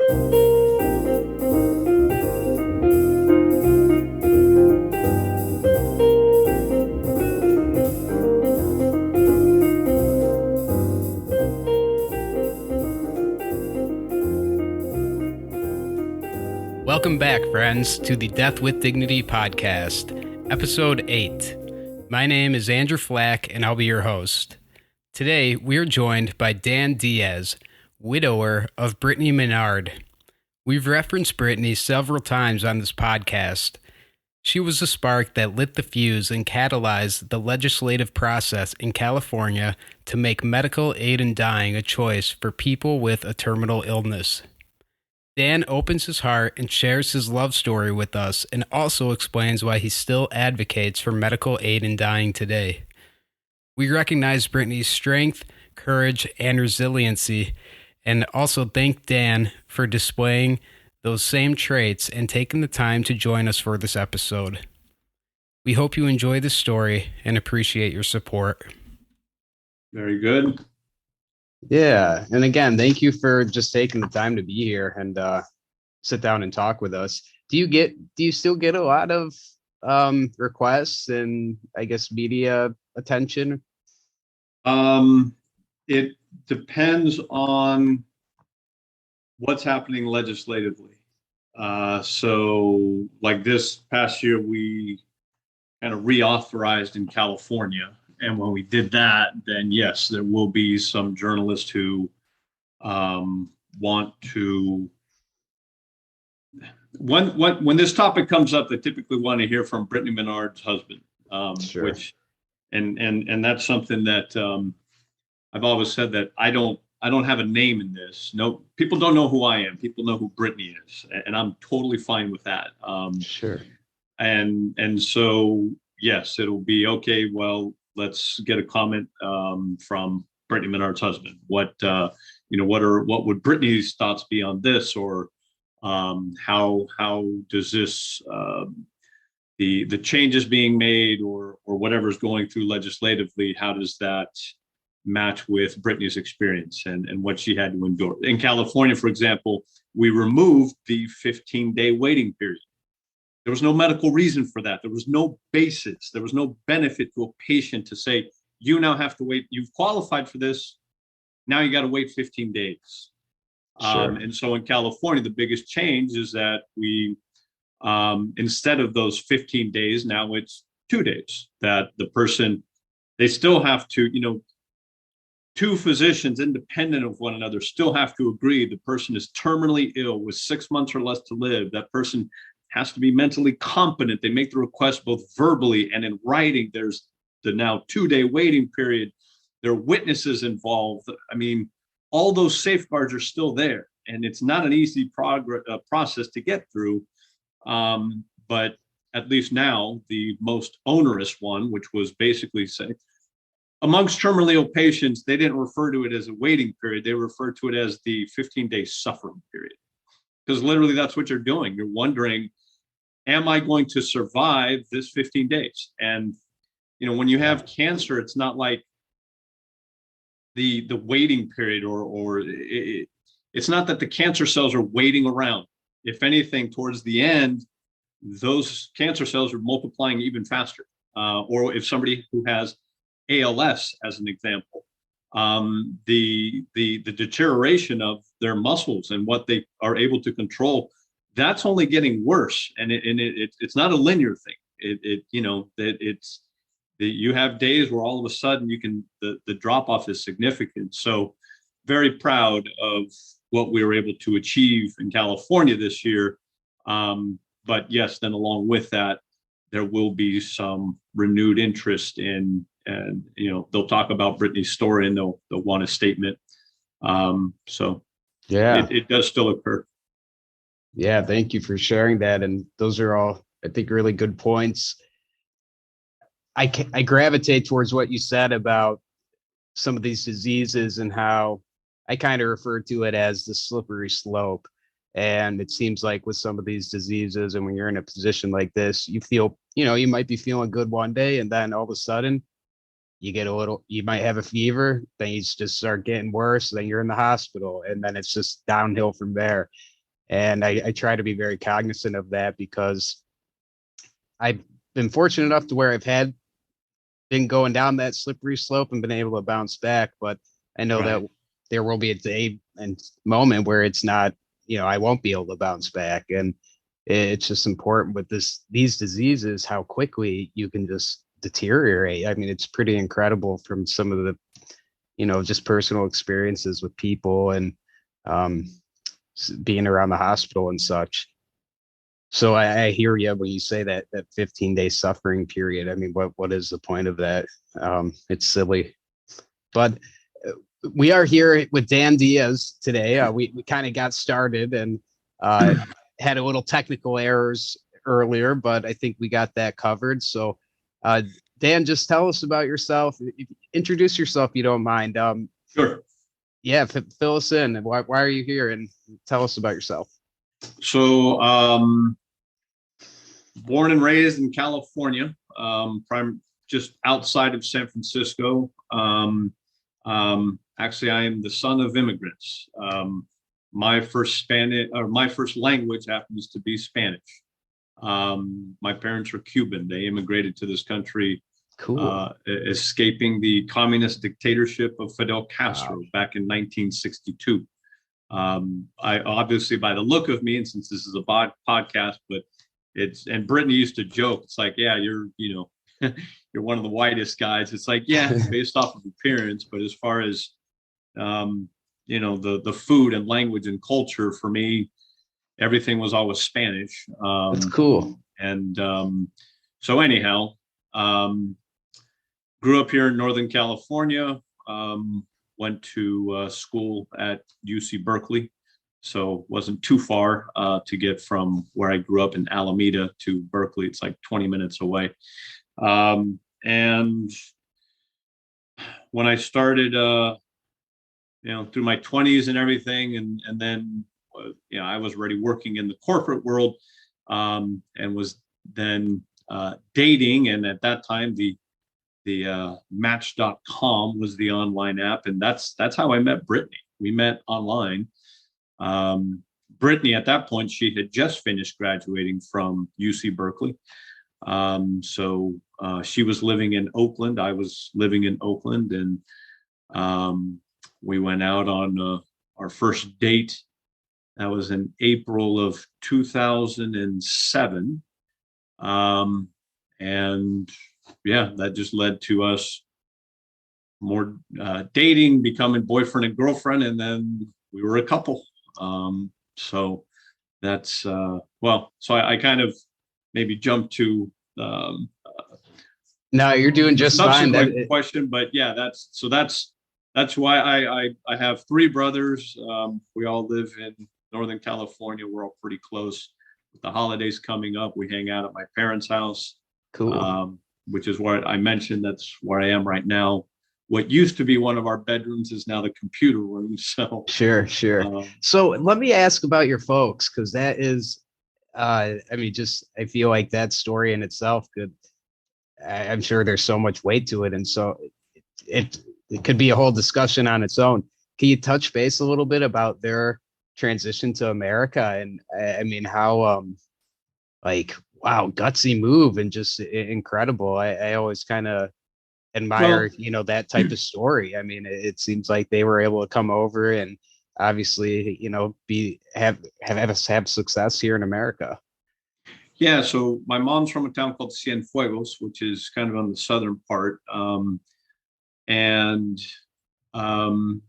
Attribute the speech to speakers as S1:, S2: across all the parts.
S1: Welcome back, friends, to the Death with Dignity podcast, episode 8. My name is Andrew Flack, and I'll be your host. Today, we are joined by Dan Diaz, widower of Brittany Maynard. We've referenced Brittany several times on this podcast. She was the spark that lit the fuse and catalyzed the legislative process in California to make medical aid in dying a choice for people with a terminal illness. Dan opens his heart and shares his love story with us and also explains why he still advocates for medical aid in dying today. We recognize Brittany's strength, courage, and resiliency, and also thank Dan for displaying those same traits and taking the time to join us for this episode. We hope you enjoy this story and appreciate your support.
S2: Very good.
S3: Yeah. And again, thank you for just taking the time to be here and sit down and talk with us. Do you still get a lot of requests and I guess media attention?
S2: It depends on what's happening legislatively. So like this past year, we kind of reauthorized in California. And when we did that, then yes, there will be some journalists who want to. When this topic comes up, they typically want to hear from Brittany Maynard's husband,
S3: Sure.
S2: which, and that's something that I've always said that I don't have a name in this. No, people don't know who I am. People know who Brittany is, and I'm totally fine with that.
S3: Sure.
S2: And so yes, it'll be okay. Well, let's get a comment from Brittany Maynard's husband. What would Brittany's thoughts be on this, or how does this the changes being made or whatever's going through legislatively, how does that match with Brittany's experience and what she had to endure? In California, for example, we removed the 15-day waiting period. There was no medical reason for that. There was no basis. There was no benefit to a patient to say, you now have to wait. You've qualified for this. Now you got to wait 15 days.
S3: Sure.
S2: And so in California, the biggest change is that we, instead of those 15 days, now it's 2 days that the person, they still have to, two physicians independent of one another still have to agree the person is terminally ill with 6 months or less to live. That person has to be mentally competent. They make the request both verbally and in writing. There's the now 2-day waiting period. There are witnesses involved. I mean, all those safeguards are still there, and it's not an easy process to get through. But at least now, the most onerous one, which was basically say, amongst terminally ill patients, they didn't refer to it as a waiting period. They referred to it as the 15-day suffering period. Because literally that's what you're doing. You're wondering, am I going to survive this 15 days? And, when you have cancer, it's not like the waiting period it's not that the cancer cells are waiting around. If anything, towards the end, those cancer cells are multiplying even faster. Or if somebody who has ALS, as an example, the deterioration of their muscles and what they are able to control, that's only getting worse. And it's not a linear thing. You have days where all of a sudden the drop off is significant. So very proud of what we were able to achieve in California this year. But yes, then along with that, there will be some renewed interest in, and they'll talk about Brittany's story and they'll want a statement. So yeah, it does still occur.
S3: Yeah, thank you for sharing that. And those are all, I think, really good points. I gravitate towards what you said about some of these diseases and how I kind of refer to it as the slippery slope. And it seems like with some of these diseases, and when you're in a position like this, you feel, you might be feeling good one day, and then all of a sudden you might have a fever, then you just start getting worse, then you're in the hospital, and then it's just downhill from there. And I try to be very cognizant of that because I've been fortunate enough to where I've been going down that slippery slope and been able to bounce back. But I know
S2: Right.
S3: that there will be a day and moment where it's not, I won't be able to bounce back. And it's just important with these diseases, how quickly you can just deteriorate. I mean, it's pretty incredible from some of the, just personal experiences with people and um, being around the hospital and such. So I hear you when you say that 15-day suffering period. I mean, what is the point of that? It's silly, but we are here with Dan Diaz today. We kind of got started and had a little technical errors earlier, but I think we got that covered. So, Dan, just tell us about yourself. Introduce yourself, if you don't mind.
S2: Sure.
S3: Yeah, fill us in. Why are you here? And tell us about yourself.
S2: So, born and raised in California, just outside of San Francisco. Actually, I am the son of immigrants. My first language happens to be Spanish. My parents are Cuban. They immigrated to this country,
S3: Cool.
S2: Escaping the communist dictatorship of Fidel Castro back in 1962. I obviously, by the look of me, and since this is a podcast, but and Brittany used to joke, it's like, yeah, you're you're one of the whitest guys. It's like, yeah, based off of appearance, but as far as the food and language and culture, for me, everything was always Spanish.
S3: That's cool.
S2: And so anyhow, grew up here in Northern California, went to school at UC Berkeley. So wasn't too far to get from where I grew up in Alameda to Berkeley. It's like 20 minutes away. And when I started, through my 20s and everything, and then, I was already working in the corporate world, and was then dating. And at that time, the Match.com was the online app, and that's how I met Brittany. We met online. Brittany, at that point, she had just finished graduating from UC Berkeley. So she was living in Oakland. I was living in Oakland, and we went out on our first date. That was in April of 2007. And yeah, that just led to us more dating, becoming boyfriend and girlfriend, and then we were a couple. So that's so I kind of maybe jumped to
S3: no, you're doing just fine.
S2: Question, but yeah, that's why I have three brothers. We all live in Northern California. We're all pretty close. With the holidays coming up, we hang out at my parents' house.
S3: Cool.
S2: Which is where I mentioned that's where I am right now. What used to be one of our bedrooms is now the computer room. So
S3: sure. So let me ask about your folks, because that is, I feel like that story in itself could. I'm sure there's so much weight to it, and so it could be a whole discussion on its own. Can you touch base a little bit about their transition to America? And I mean, how wow, gutsy move and just incredible. I always kind of admire, that type of story. I mean, it seems like they were able to come over and obviously, have success here in America.
S2: Yeah, so my mom's from a town called Cienfuegos, which is kind of on the southern part. And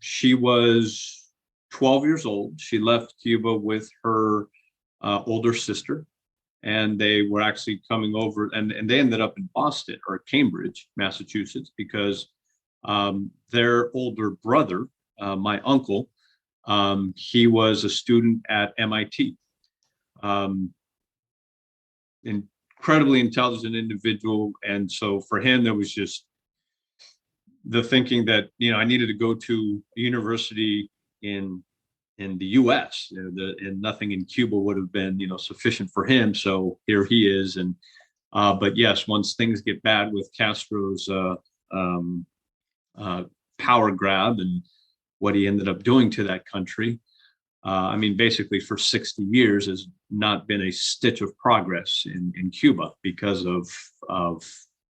S2: she was 12 years old. She left Cuba with her older sister, and they were actually coming over, and they ended up in Boston or Cambridge, Massachusetts, because their older brother, my uncle, he was a student at MIT. Incredibly intelligent individual. And so for him, there was just the thinking that, I needed to go to a university in the US, and nothing in Cuba would have been, sufficient for him. So here he is. And, but yes, once things get bad with Castro's power grab and what he ended up doing to that country, I mean, basically for 60 years has not been a stitch of progress in Cuba because of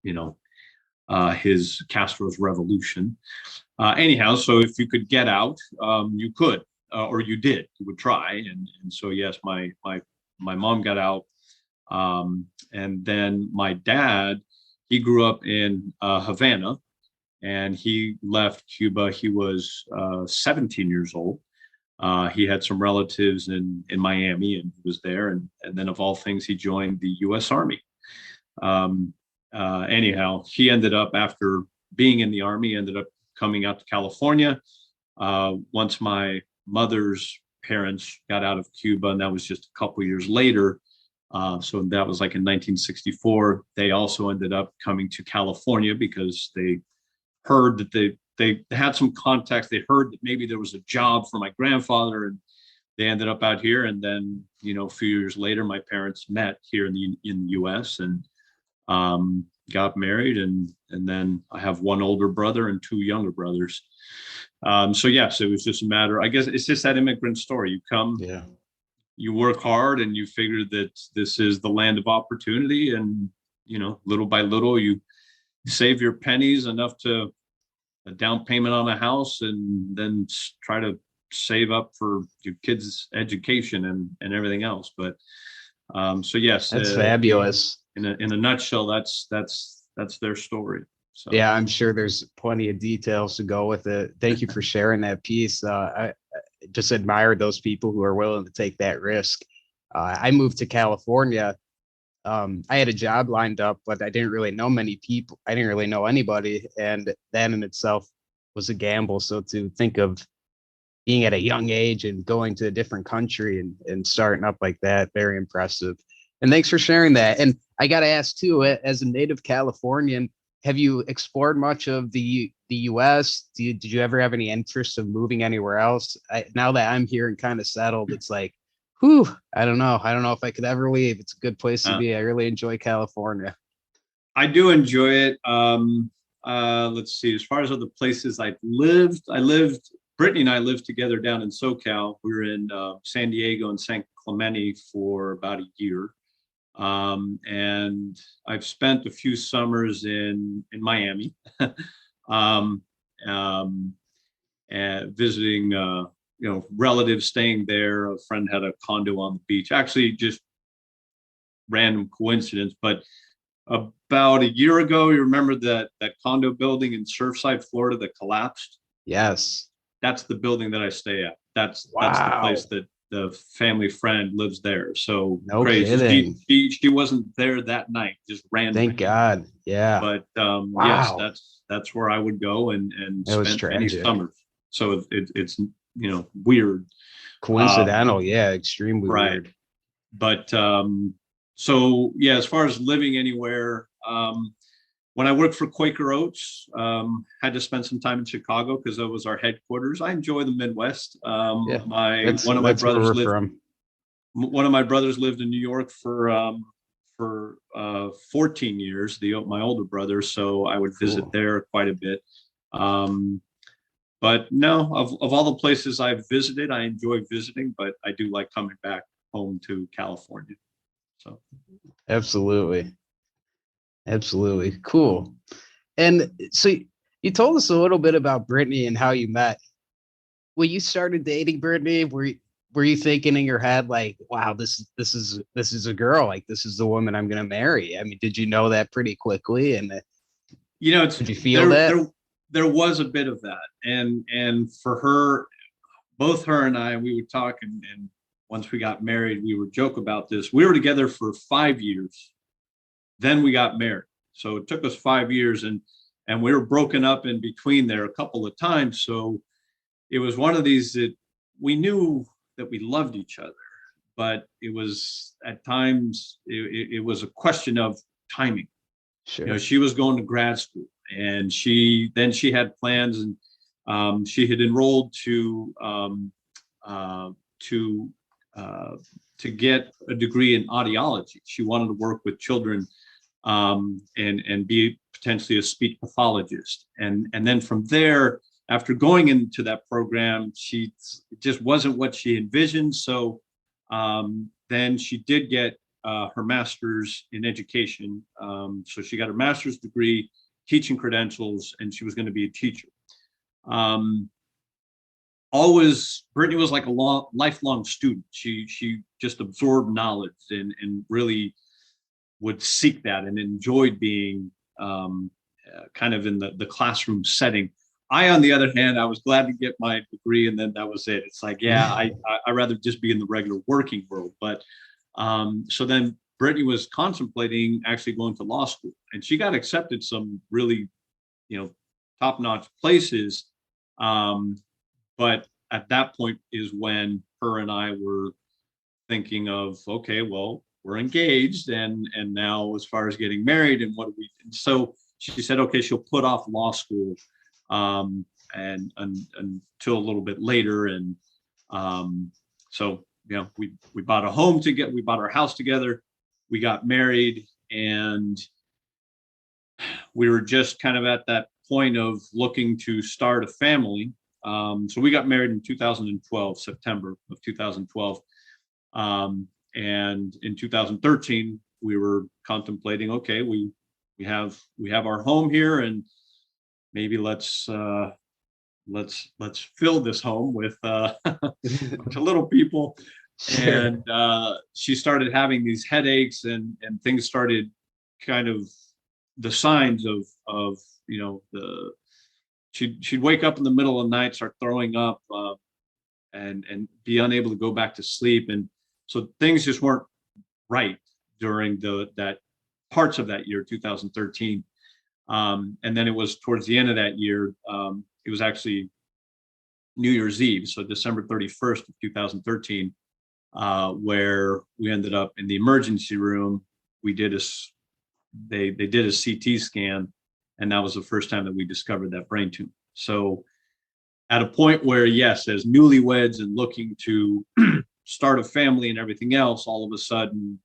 S2: you know his Castro's revolution. Anyhow, so if you could get out, you could, or you did. You would try, and so yes, my mom got out, and then my dad, he grew up in Havana, and he left Cuba. He was 17 years old. He had some relatives in Miami, and he was there. And then, of all things, he joined the U.S. Army. Anyhow, he ended up, after being in the Army, ended up coming out to California. Once my mother's parents got out of Cuba, and that was just a couple years later. So that was like in 1964. They also ended up coming to California because they heard that they had some contacts. They heard that maybe there was a job for my grandfather, and they ended up out here. And then, a few years later, my parents met here in the U.S. and got married, and then I have one older brother and two younger brothers. So yes, it was just a matter. I guess it's just that immigrant story. You come, you work hard, and you figure that this is the land of opportunity, and little by little, you save your pennies enough to a down payment on a house, and then try to save up for your kids' education and everything else. But so yes,
S3: that's fabulous.
S2: In a nutshell, that's their story. So
S3: yeah, I'm sure there's plenty of details to go with it. Thank you for sharing that piece. I just admire those people who are willing to take that risk. I moved to California. I had a job lined up, but I didn't really know many people. I didn't really know anybody. And that in itself was a gamble. So to think of being at a young age and going to a different country and starting up like that, very impressive. And thanks for sharing that. And I got to ask too, as a native Californian, have you explored much of the U.S.? Did you ever have any interest of moving anywhere else? Now that I'm here and kind of settled, it's like, whew, I don't know if I could ever leave. It's a good place to be. I really enjoy California.
S2: I do enjoy it. Let's see. As far as other places I lived, Brittany and I lived together down in SoCal. We were in San Diego and San Clemente for about a year. And I've spent a few summers in Miami, and visiting, relatives, staying there. A friend had a condo on the beach. Actually, just random coincidence, but about a year ago, you remember that condo building in Surfside, Florida, that collapsed?
S3: Yes.
S2: That's the building that I stay at. That's the place that the family friend lives there. So
S3: no
S2: crazy.
S3: Kidding.
S2: She wasn't there that night, just randomly.
S3: Thank God. Yeah.
S2: But yes, that's where I would go and spend any summers. So it's weird.
S3: Coincidental, yeah, extremely
S2: right.
S3: weird.
S2: But so yeah, as far as living anywhere, when I worked for Quaker Oats, had to spend some time in Chicago because that was our headquarters. I enjoy the Midwest. One of my brothers lived in New York for 14 years. My older brother, so I would visit there quite a bit. But no, of all the places I've visited, I enjoy visiting, but I do like coming back home to California. So
S3: absolutely. Cool. And so you told us a little bit about Brittany and how you met. When you started dating Brittany, were you thinking in your head like, wow, this is a girl, like this is the woman I'm going to marry? I mean, did you know that pretty quickly? And did you feel that?
S2: There was a bit of that. And for her, both her and I, we would talk, and once we got married, we would joke about this. We were together for 5 years. Then we got married. So it took us 5 years, and we were broken up in between there a couple of times. So it was one of these that we knew that we loved each other, but it was at times, it was a question of timing.
S3: Sure.
S2: She was going to grad school, and she had plans, and she had enrolled to get a degree in audiology. She wanted to work with children, and be potentially a speech pathologist. And then from there, after going into that program, it just wasn't what she envisioned. So then she did get her master's in education. So she got her master's degree, teaching credentials, and she was going to be a teacher. Brittany was like a lifelong student. She just absorbed knowledge and really would seek that and enjoyed being kind of in the classroom setting. On the other hand, I was glad to get my degree, and then that was it. It's like, yeah, I'd rather just be in the regular working world. But so then Brittany was contemplating actually going to law school, and she got accepted some really, top-notch places. But at that point is when her and I were thinking of, okay, well, we're engaged, and now as far as getting married and and so she said, okay, she'll put off law school and until a little bit later. And so, we bought a home together, we bought our house together, we got married, and we were just kind of at that point of looking to start a family. So we got married in 2012, September of 2012. And in 2013, we were contemplating, okay, we have our home here, and maybe let's fill this home with a bunch of little people. Sure. And she started having these headaches, and things started kind of the signs of she'd wake up in the middle of the night, start throwing up, and be unable to go back to sleep. And so things just weren't right during that parts of that year, 2013. And then it was towards the end of that year. It was actually New Year's Eve, so December 31st of 2013, where we ended up in the emergency room. They did a CT scan, and that was the first time that we discovered that brain tumor. So at a point where, yes, as newlyweds and looking to start a family and everything else, all of a sudden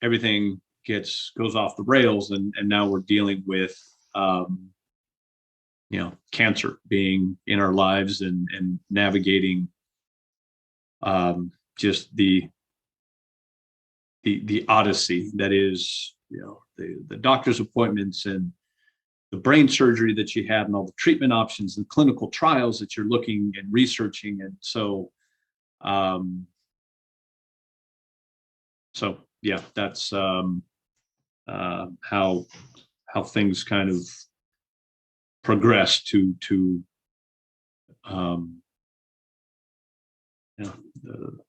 S2: everything goes off the rails, and now we're dealing with cancer being in our lives, and navigating just the odyssey that is the doctor's appointments, and the brain surgery that she had, and all the treatment options and clinical trials that you're looking and researching. And so yeah, that's how things kind of progressed to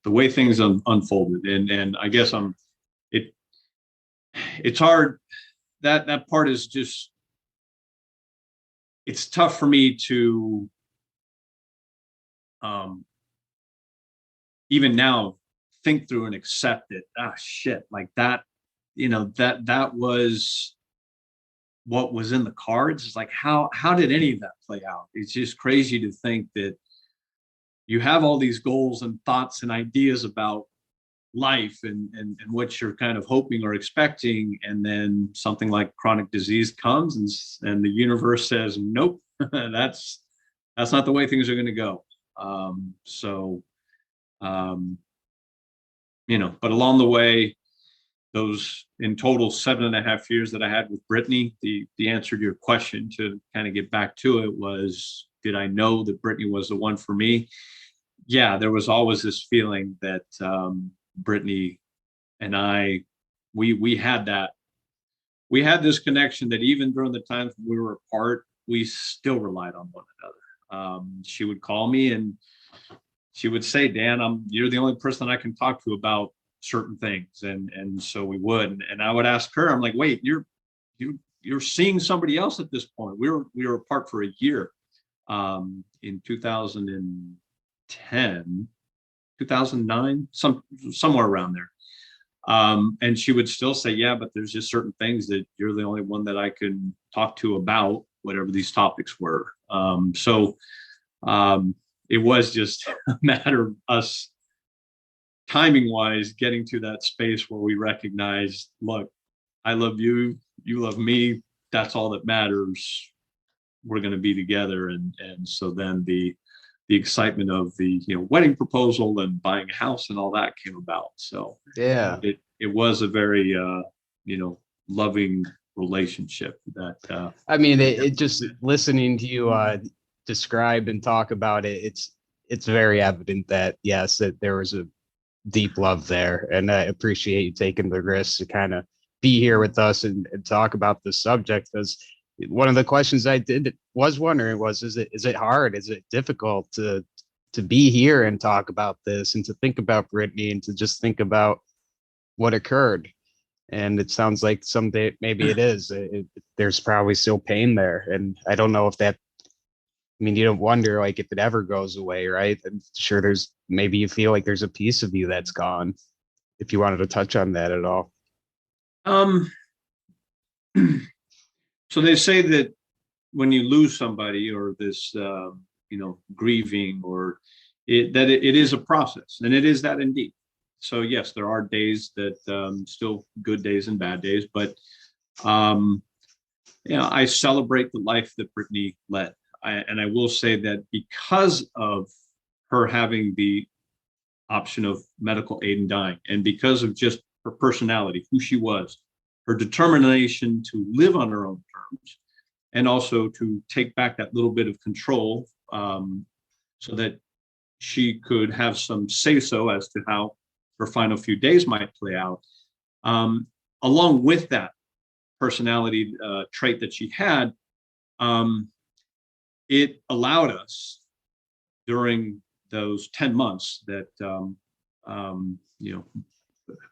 S2: the way things unfolded. And I guess it's hard, that part is just, it's tough for me to even now think through and accept it. Shit, like that, that was what was in the cards. It's like, how did any of that play out? It's just crazy to think that you have all these goals and thoughts and ideas about life and what you're kind of hoping or expecting, and then something like chronic disease comes, and the universe says, nope, that's not the way things are going to go. But along the way, those in total 7.5 years that I had with Brittany, the answer to your question, to kind of get back to it, was, did I know that Brittany was the one for me? Yeah, there was always this feeling that Brittany and I, we had this connection, that even during the times when we were apart, we still relied on one another. She would call me and she would say, Dan, you're the only person I can talk to about certain things. And so we would, and I would ask her, I'm like, wait, you're seeing somebody else at this point. We were apart for a year, in 2010, 2009, somewhere around there. And she would still say, yeah, but there's just certain things that you're the only one that I can talk to about whatever these topics were. It was just a matter of us, timing wise, getting to that space where we recognized, look, I love you, you love me, that's all that matters. we're going to be together. And so then the excitement of the, wedding proposal and buying a house and all that came about. So
S3: Yeah.
S2: it was a very, loving relationship that,
S3: I mean, it just listening to you describe and talk about it, it's very evident that yes, that there was a deep love there, and I appreciate you taking the risk to kind of be here with us and talk about the subject. Because one of the questions I was wondering was, is it hard? Is it difficult to be here and talk about this and to think about Brittany and to just think about what occurred? And it sounds like someday maybe it is. There's probably still pain there, and I don't know if that. I mean, you don't wonder like if it ever goes away, right? I'm sure there's maybe you feel like there's a piece of you that's gone. If you wanted to touch on that at all.
S2: um, so they say that when you lose somebody or this, grieving or it is a process, and it is that indeed. So yes, there are days that still good days and bad days, but I celebrate the life that Brittany led. And I will say that because of her having the option of medical aid in dying, and because of just her personality, who she was, her determination to live on her own terms, and also to take back that little bit of control, so that she could have some say-so as to how her final few days might play out. Along with that personality trait that she had, it allowed us during those 10 months that,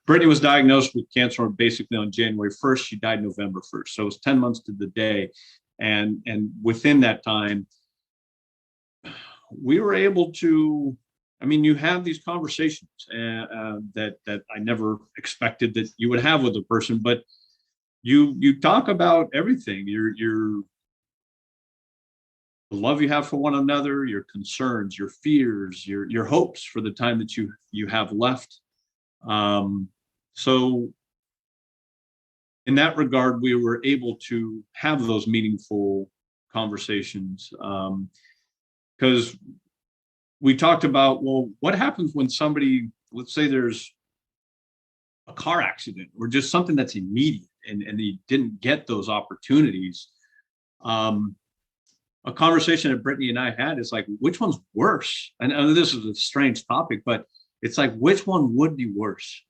S2: Brittany was diagnosed with cancer basically on January 1st. She died November 1st. So it was 10 months to the day. And within that time, we were able to, you have these conversations that I never expected that you would have with a person, but you talk about everything, your the love you have for one another, your concerns, your fears, your hopes for the time that you have left. So in that regard, we were able to have those meaningful conversations, because we talked about, well, what happens when somebody, let's say there's a car accident or just something that's immediate and they didn't get those opportunities. A conversation that Brittany and I had is like, which one's worse? And I know this is a strange topic, but it's like, which one would be worse?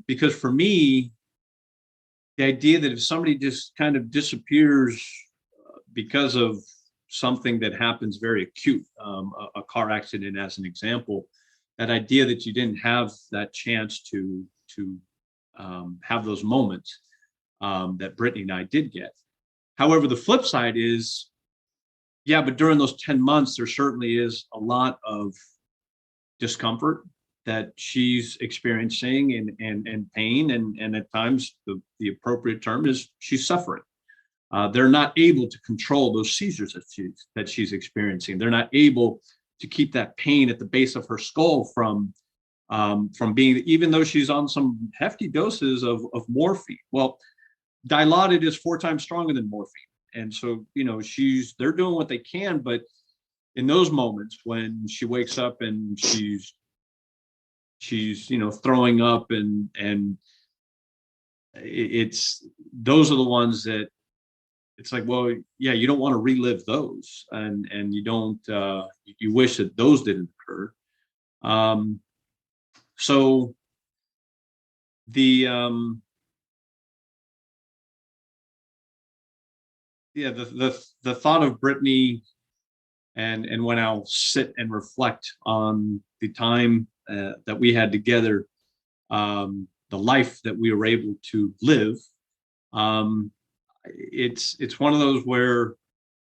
S2: Because for me, the idea that if somebody just kind of disappears because of something that happens very acute, a car accident as an example, that idea that you didn't have that chance to have those moments that Brittany and I did get. However, the flip side is, yeah, but during those 10 months, there certainly is a lot of discomfort that she's experiencing and pain. And at times the appropriate term is she's suffering. They're not able to control those seizures that she's experiencing. They're not able to keep that pain at the base of her skull from being, even though she's on some hefty doses of morphine. Well, Dilaudid is 4 times stronger than morphine. And so, they're doing what they can, but in those moments when she wakes up and she's throwing up and it's, those are the ones that it's like, well, yeah, you don't want to relive those, and you don't, you wish that those didn't occur. So the, the thought of Brittany, and when I'll sit and reflect on the time that we had together, the life that we were able to live, it's one of those where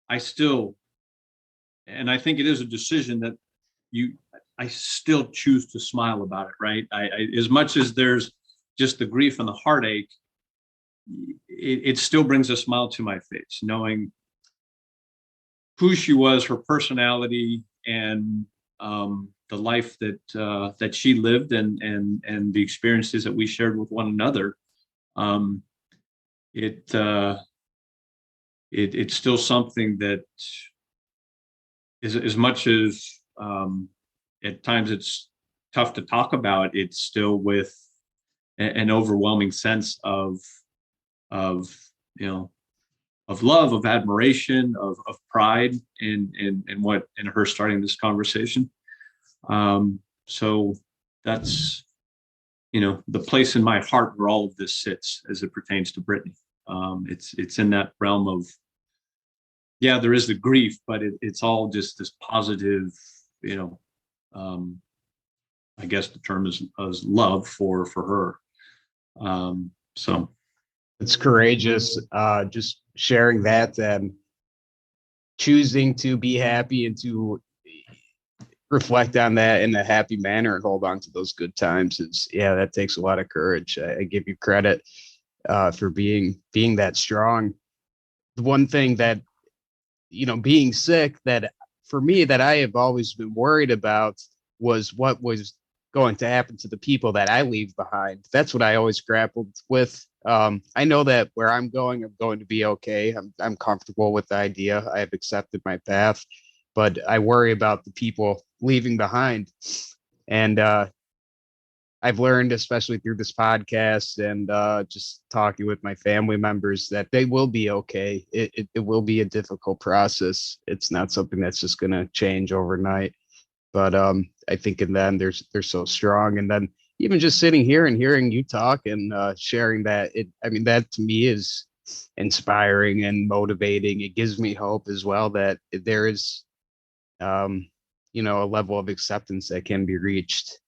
S2: I still, and I think it is a decision that I still choose to smile about it, right? I as much as there's just the grief and the heartache, it still brings a smile to my face, knowing who she was, her personality, and the life that she lived, and the experiences that we shared with one another. it's still something that is, as much as at times it's tough to talk about, it's still with an overwhelming sense of you know of love, of admiration, of pride in what in her starting this conversation. So that's the place in my heart where all of this sits as it pertains to Brittany. It's in that realm of, yeah, there is the grief, but it's all just this positive, um, I guess the term is love for her. So
S3: It's courageous, just sharing that and choosing to be happy and to reflect on that in a happy manner and hold on to those good times. That takes a lot of courage. I give you credit for being that strong. The one thing that, being sick, that for me, that I have always been worried about was what was going to happen to the people that I leave behind. That's what I always grappled with. I know that where I'm going to be okay. I'm comfortable with the idea. I have accepted my path, but I worry about the people leaving behind. And I've learned, especially through this podcast and just talking with my family members, that they will be okay. It will be a difficult process. It's not something that's just going to change overnight. But I think in them, they're so strong. And then even just sitting here and hearing you talk and sharing that, that to me is inspiring and motivating. It gives me hope as well that there is, a level of acceptance that can be reached.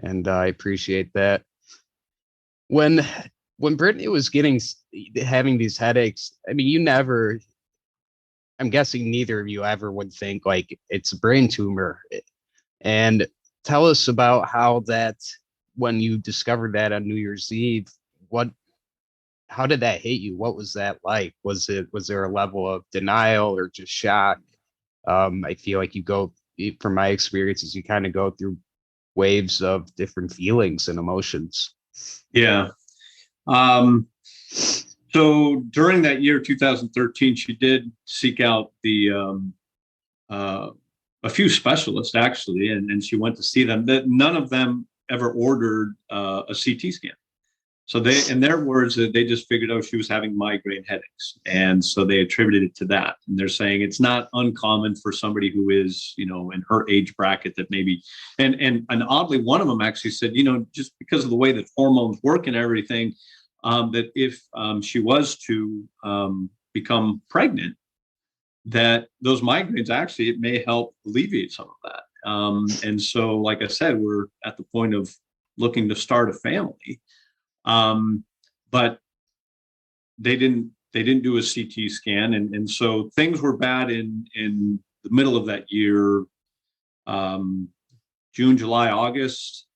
S3: And I appreciate that. When Brittany was having these headaches, I'm guessing neither of you ever would think like it's a brain tumor. And tell us about how that, when you discovered that on New Year's Eve, how did that hit you? What was that like? Was there a level of denial or just shock? I feel like from my experiences, you kind of go through waves of different feelings and emotions.
S2: Yeah. So during that year, 2013, she did seek out a few specialists actually, and she went to see them. That none of them ever ordered a CT scan. So they, in their words, they just figured out she was having migraine headaches, and so they attributed it to that. And they're saying it's not uncommon for somebody who is, in her age bracket that maybe, and oddly, one of them actually said, just because of the way that hormones work and everything, that if she was to become pregnant, that those migraines actually, it may help alleviate some of that. And so, like I said, we're at the point of looking to start a family. But they didn't do a CT scan. And so things were bad in the middle of that year, June, July, August.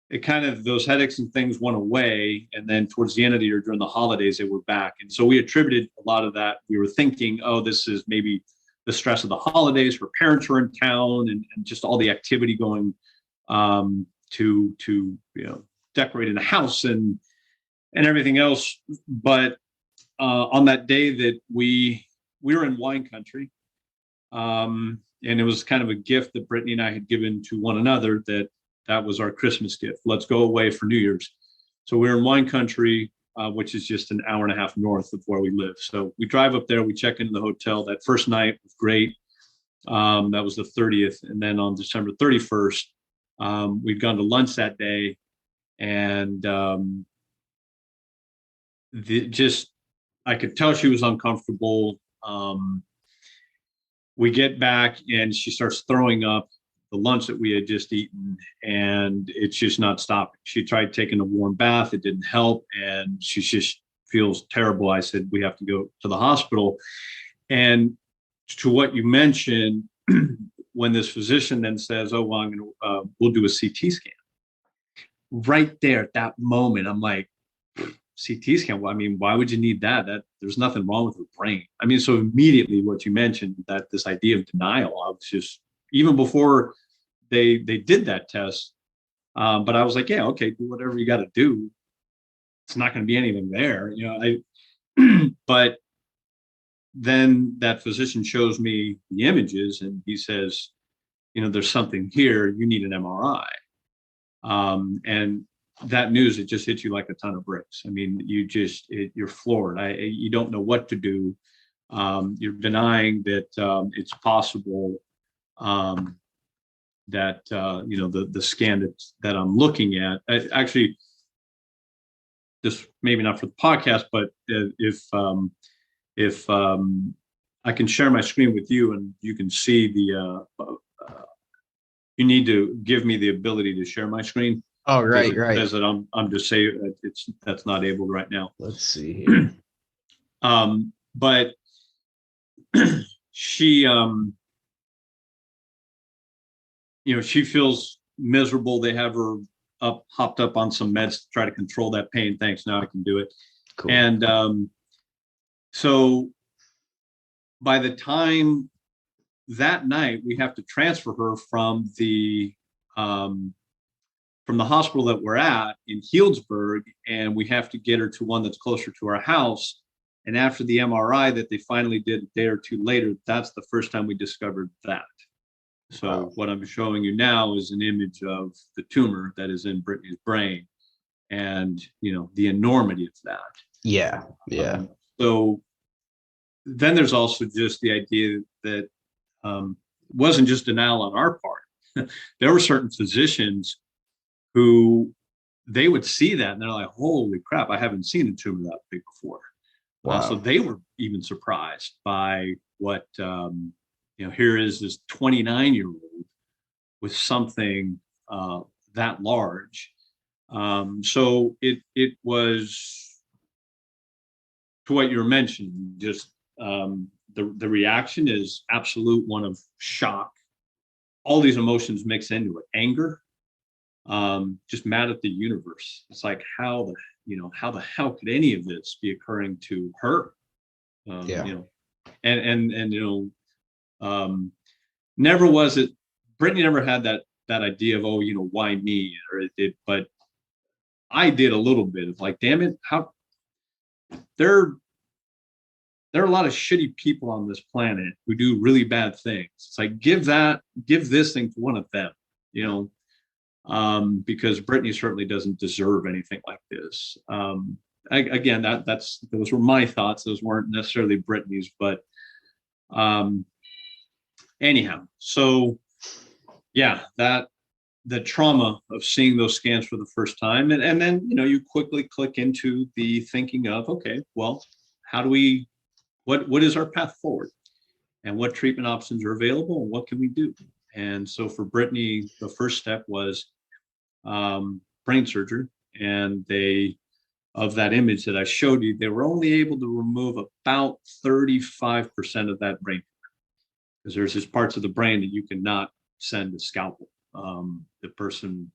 S2: It kind of, those headaches and things went away. And then towards the end of the year, during the holidays, they were back. And so we attributed a lot of that. We were thinking, oh, this is maybe the stress of the holidays. Her parents were in town and just all the activity going to decorating the house and everything else. But on that day that we were in wine country, and it was kind of a gift that Brittany and I had given to one another, that was our Christmas gift. Let's go away for New Year's. So we were in wine country, which is just an hour and a half north of where we live. So we drive up there, we check into the hotel. That first night was great. That was the 30th. And then on December 31st, we'd gone to lunch that day. And I could tell she was uncomfortable. We get back and she starts throwing up the lunch that we had just eaten, and it's just not stopping. She tried taking a warm bath. It didn't help. And she just feels terrible. I said, we have to go to the hospital. And to what you mentioned, when this physician then says, oh, well, we'll do a CT scan. Right there at that moment, I'm like, CT scan. Well, why would you need that? There's nothing wrong with her brain. So immediately what you mentioned, that this idea of denial, I was just, even before they did that test, but I was like, yeah, okay, do whatever you got to do. It's not going to be anything there, but then that physician shows me the images and he says, there's something here. You need an MRI. And that news, it just hits you like a ton of bricks. I mean, you're floored. You don't know what to do. You're denying that it's possible that the scan that I'm looking at. Actually, just maybe not for the podcast, but if I can share my screen with you and you can see you need to give me the ability to share my screen.
S3: Oh, right.
S2: Says that I'm just saying that's not able right now.
S3: Let's see here.
S2: But she she feels miserable. They have her hopped up on some meds to try to control that pain. Thanks, now I can do it.
S3: Cool.
S2: And so by the time that night, we have to transfer her from the hospital that we're at in Healdsburg, and we have to get her to one that's closer to our house. And after the MRI that they finally did a day or two later, that's the first time we discovered that. So wow. What I'm showing you now is an image of the tumor that is in Brittany's brain, and the enormity of that.
S3: Yeah.
S2: So then there's also just the idea that wasn't just denial on our part. There were certain physicians who they would see that and they're like, holy crap, I haven't seen a tumor that big before. Wow. So they were even surprised by what, here is this 29-year-old with something that large. So it was, to what you were mentioning, just the reaction is absolute one of shock. All these emotions mix into it. Anger, just mad at the universe. It's like, how the hell could any of this be occurring to her? Never was it. Brittany never had that idea of, why me? But I did a little bit of like, damn it, how there are a lot of shitty people on this planet who do really bad things. It's like, give this thing to one of them, because Brittany certainly doesn't deserve anything like this. Again, those were my thoughts. Those weren't necessarily Brittany's, but anyhow, so yeah, the trauma of seeing those scans for the first time, and then you quickly click into the thinking of, okay, well, how do we, what is our path forward, and what treatment options are available, and what can we do? And so for Brittany, the first step was brain surgery, and of that image that I showed you, they were only able to remove about 35% of that brain, because there's just parts of the brain that you cannot send a scalpel. The person,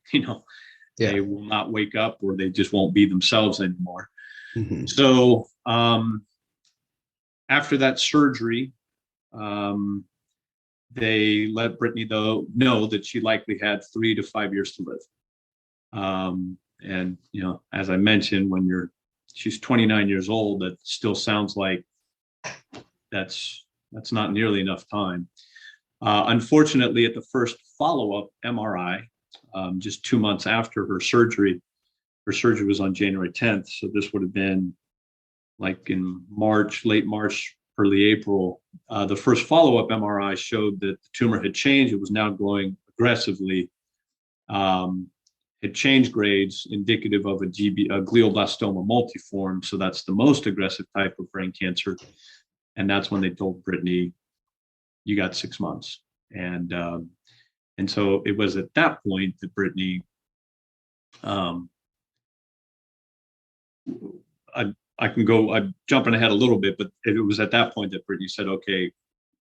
S2: they will not wake up, or they just won't be themselves anymore. Mm-hmm. So after that surgery, they let Brittany know that she likely had 3 to 5 years to live. And as I mentioned, she's 29 years old, that still sounds like that's not nearly enough time. Unfortunately, at the first follow-up MRI, just 2 months after her surgery was on January 10th. So this would have been like in March, late March, early April. The first follow-up MRI showed that the tumor had changed. It was now growing aggressively. Had changed grades, indicative of a glioblastoma multiforme. So that's the most aggressive type of brain cancer. And that's when they told Brittany, you got 6 months. And so it was at that point that Brittany, I'm jumping ahead a little bit, but it was at that point that Brittany said, okay,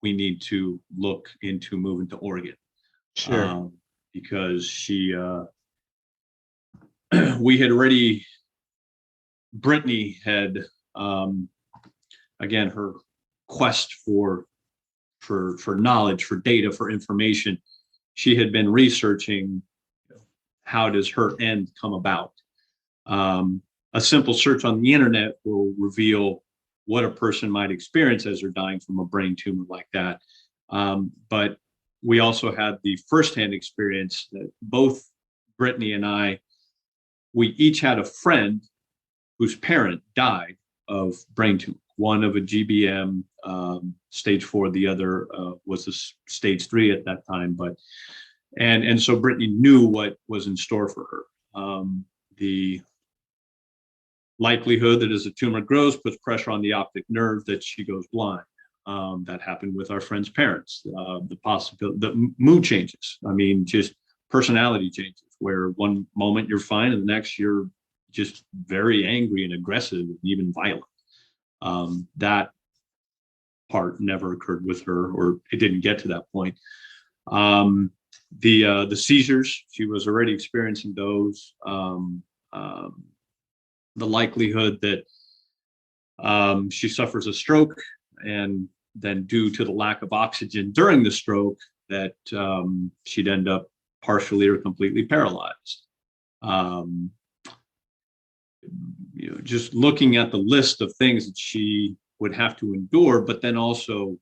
S2: we need to look into moving to Oregon.
S3: Sure.
S2: Because Brittany had, again, her quest for knowledge, for data, for information. She had been researching, how does her end come about? A simple search on the internet will reveal what a person might experience as they're dying from a brain tumor like that. But we also had the firsthand experience that both Brittany and I, we each had a friend whose parent died of brain tumor. One of a GBM stage 4, the other was a stage 3 at that time. And so Brittany knew what was in store for her. The likelihood that as a tumor grows, puts pressure on the optic nerve, that she goes blind. That happened with our friend's parents. The possibility, the mood changes. I mean, just personality changes, where one moment you're fine and the next you're just very angry and aggressive and even violent. That part never occurred with her, or it didn't get to that point. The seizures, she was already experiencing those. The likelihood that she suffers a stroke, and then due to the lack of oxygen during the stroke, that she'd end up partially or completely paralyzed. Just looking at the list of things that she would have to endure, but then also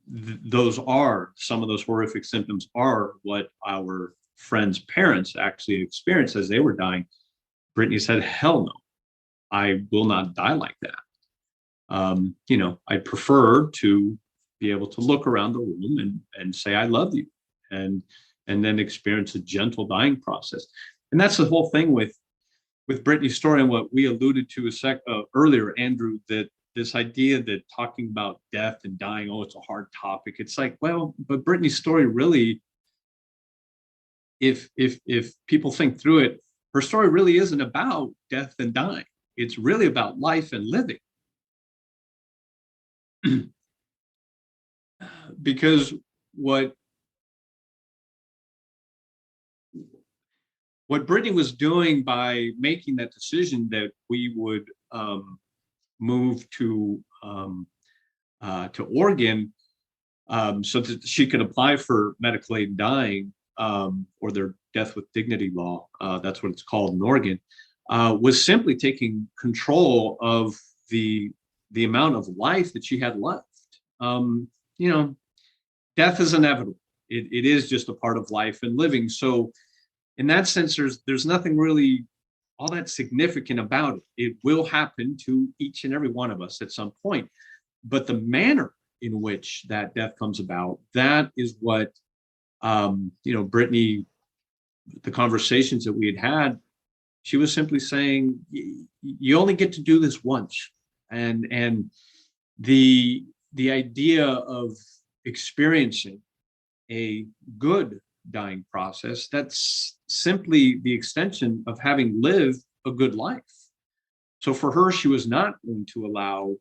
S2: those are some of those horrific symptoms are what our friends' parents actually experienced as they were dying. Brittany said, "Hell no, I will not die like that." I prefer to be able to look around the room and say, "I love you," and then experience a gentle dying process. And that's the whole thing with Brittany's story, and what we alluded to earlier, Andrew, that this idea that talking about death and dying, it's a hard topic. It's like, well, but Brittany's story really, if people think through it, her story really isn't about death and dying. It's really about life and living. Because what Brittany was doing by making that decision that we would move to Oregon, so that she could apply for medical aid in dying, or their death with dignity law, that's what it's called in Oregon, was simply taking control of the amount of life that she had left. Death is inevitable. It is just a part of life and living. So in that sense, there's nothing really all that significant about it. It will happen to each and every one of us at some point. But the manner in which that death comes about, that is what, Brittany, the conversations that we had, she was simply saying, you only get to do this once. And the idea of experiencing a good dying process, that's simply the extension of having lived a good life. So for her, she was not going to allow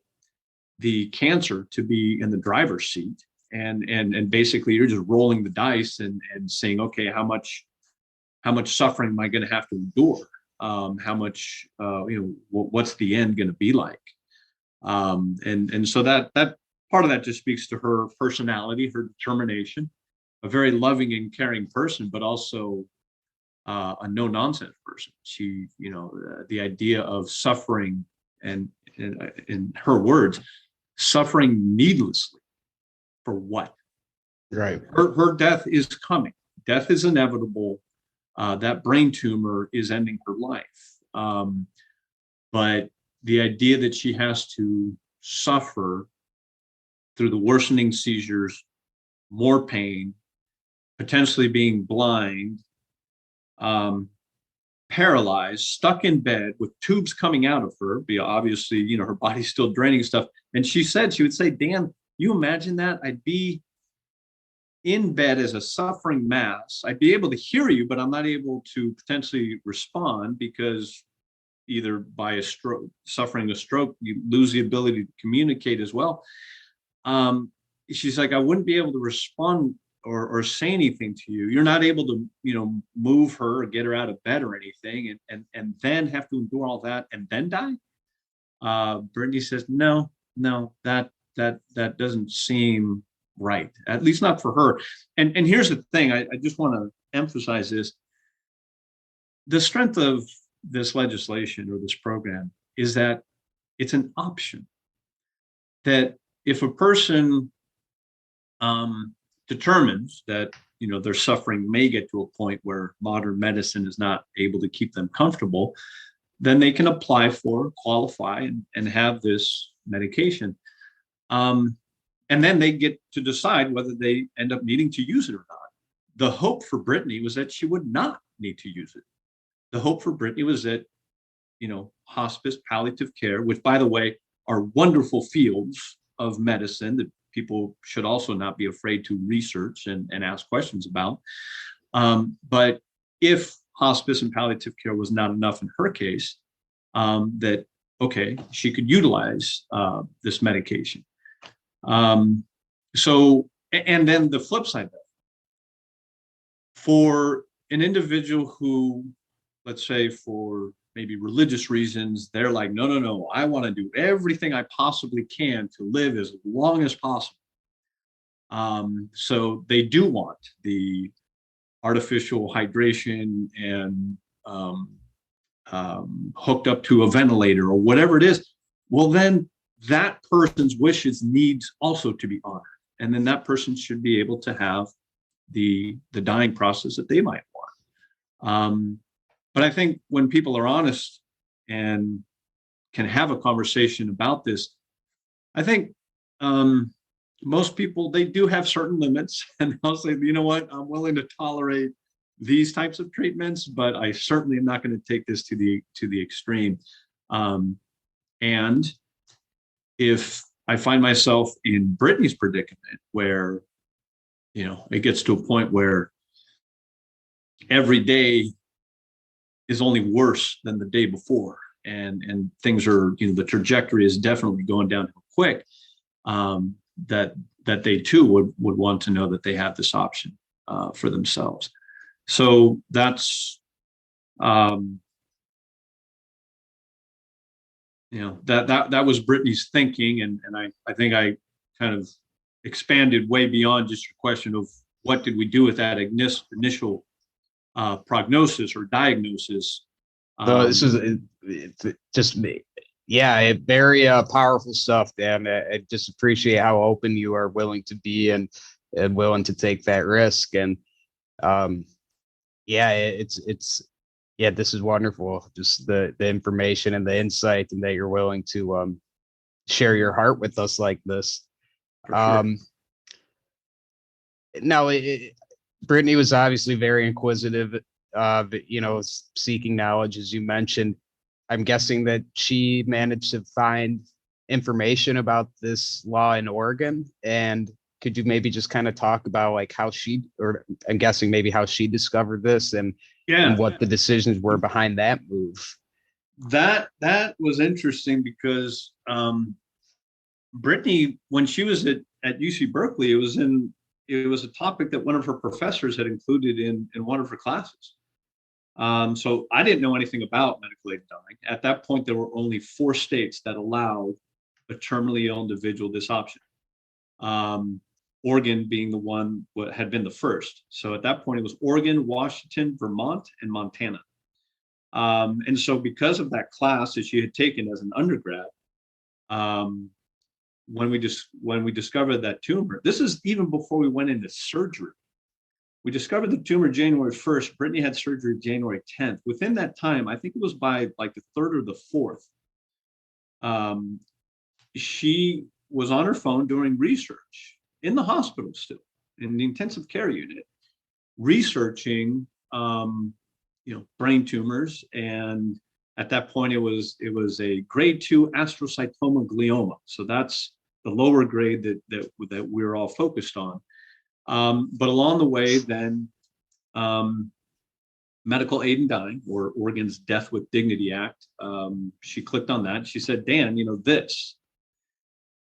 S2: the cancer to be in the driver's seat, and basically you're just rolling the dice and saying, okay, how much suffering am I going to have to endure? How much, what's the end going to be like? And so that part of that just speaks to her personality, her determination, a very loving and caring person, but also a no-nonsense person. She, the idea of suffering, and in her words, suffering needlessly for what?
S3: Right.
S2: Her death is coming. Death is inevitable. That brain tumor is ending her life. But the idea that she has to suffer through the worsening seizures, more pain, potentially being blind, paralyzed, stuck in bed with tubes coming out of her, obviously, her body's still draining stuff. And she would say, Dan, you imagine that? I'd be in bed as a suffering mass. I'd be able to hear you, but I'm not able to potentially respond, because either by suffering a stroke, you lose the ability to communicate as well. She's like, I wouldn't be able to respond or say anything to you. You're not able to, move her or get her out of bed or anything, and then have to endure all that and then die. Brittany says, no, that doesn't seem right, at least not for her. And here's the thing, I just want to emphasize this. The strength of this legislation or this program is that It's an option. That if a person determines that their suffering may get to a point where modern medicine is not able to keep them comfortable, then they can apply for, qualify, and have this medication. And then they get to decide whether they end up needing to use it or not. The hope for Brittany was that she would not need to use it. The hope for Brittany was that, hospice, palliative care, which, by the way, are wonderful fields of medicine that people should also not be afraid to research and ask questions about. But if hospice and palliative care was not enough in her case, that, okay, she could utilize this medication. So, and then the flip side of that, for an individual who, let's say for maybe religious reasons, they're like, no, I want to do everything I possibly can to live as long as possible. So they do want the artificial hydration and hooked up to a ventilator or whatever it is. Well, then that person's wishes needs also to be honored. And then that person should be able to have the dying process that they might want. But I think when people are honest and can have a conversation about this, I think most people, they do have certain limits, and they'll say, you know what, I'm willing to tolerate these types of treatments, but I certainly am not going to take this to the extreme. And if I find myself in Brittany's predicament, where it gets to a point where every day is only worse than the day before, and things are, the trajectory is definitely going down quick, that they too would want to know that they have this option for themselves. So that's that was Brittany's thinking, and I think I kind of expanded way beyond just your question of what did we do with that initial prognosis or diagnosis.
S3: So this is just me. Yeah, very powerful stuff, Dan. I just appreciate how open you are willing to be and willing to take that risk. And this is wonderful. Just the information and the insight, and that you're willing to share your heart with us like this.
S2: Sure.
S3: Now, Brittany was obviously very inquisitive, seeking knowledge, as you mentioned. I'm guessing that she managed to find information about this law in Oregon. And could you maybe just kind of talk about like how I'm guessing maybe how she discovered this and what the decisions were behind that move?
S2: That was interesting because Brittany, when she was at UC Berkeley, it was a topic that one of her professors had included in one of her classes. So I didn't know anything about medical aid dying. At that point, there were only 4 states that allowed a terminally ill individual this option. Oregon being the one what had been the first. So at that point, it was Oregon, Washington, Vermont, and Montana. And so because of that class that she had taken as an undergrad, when we discovered that tumor, this is even before we went into surgery. We discovered the tumor January 1st. Brittany had surgery January 10th. Within that time, I think it was by like the 3rd or the 4th, she was on her phone doing research in the hospital still, in the intensive care unit, researching, brain tumors. And at that point, it was a grade 2 astrocytoma glioma. So that's the lower grade that we were all focused on. But along the way, then Medical Aid in Dying, or Oregon's Death with Dignity Act, she clicked on that. She said, Dan, this.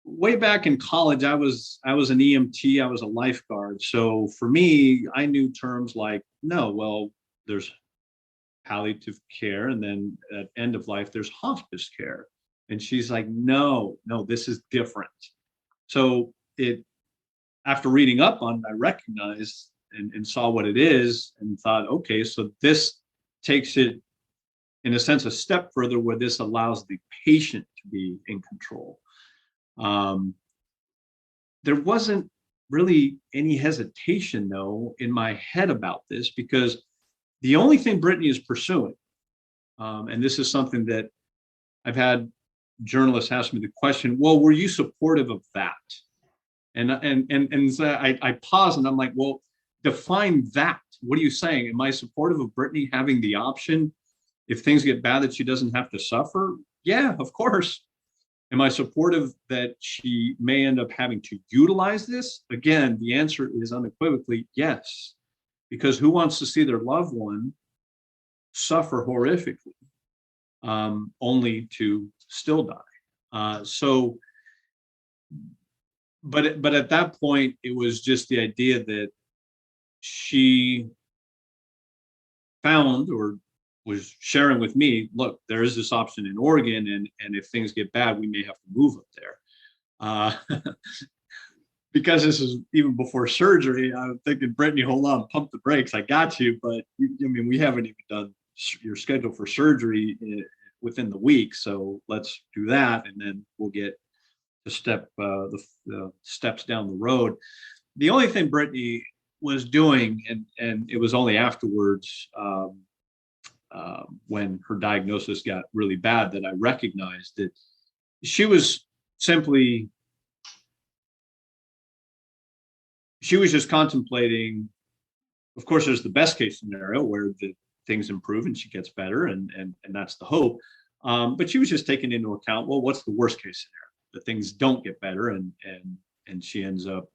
S2: Way back in college, I was an EMT, I was a lifeguard. So for me, I knew terms like, there's palliative care, and then at end of life, there's hospice care. And she's like, no, this is different. So after reading up on it, I recognized and saw what it is and thought, okay, so this takes it in a sense, a step further where this allows the patient to be in control. There wasn't really any hesitation, though, in my head about this, because the only thing Brittany is pursuing, and this is something that I've had journalists ask me the question, well, were you supportive of that? And so I pause and I'm like, well, define that. What are you saying? Am I supportive of Brittany having the option, if things get bad, that she doesn't have to suffer? Yeah, of course. Am I supportive that she may end up having to utilize this? Again, the answer is unequivocally yes, because who wants to see their loved one suffer horrifically, only to still die? But at that point, it was just the idea that she found, or was sharing with me, look, there is this option in Oregon, and if things get bad, we may have to move up there. Because this is even before surgery, I'm thinking, Brittany, hold on, pump the brakes. I got you, but I mean, we haven't even done your schedule for surgery within the week, so let's do that, and then we'll get the steps down the road. The only thing Brittany was doing, and it was only afterwards, when her diagnosis got really bad, that I recognized that she was just contemplating. Of course, there's the best case scenario where the things improve and she gets better, and that's the hope. But she was just taking into account, well, what's the worst case scenario? That things don't get better, and she ends up,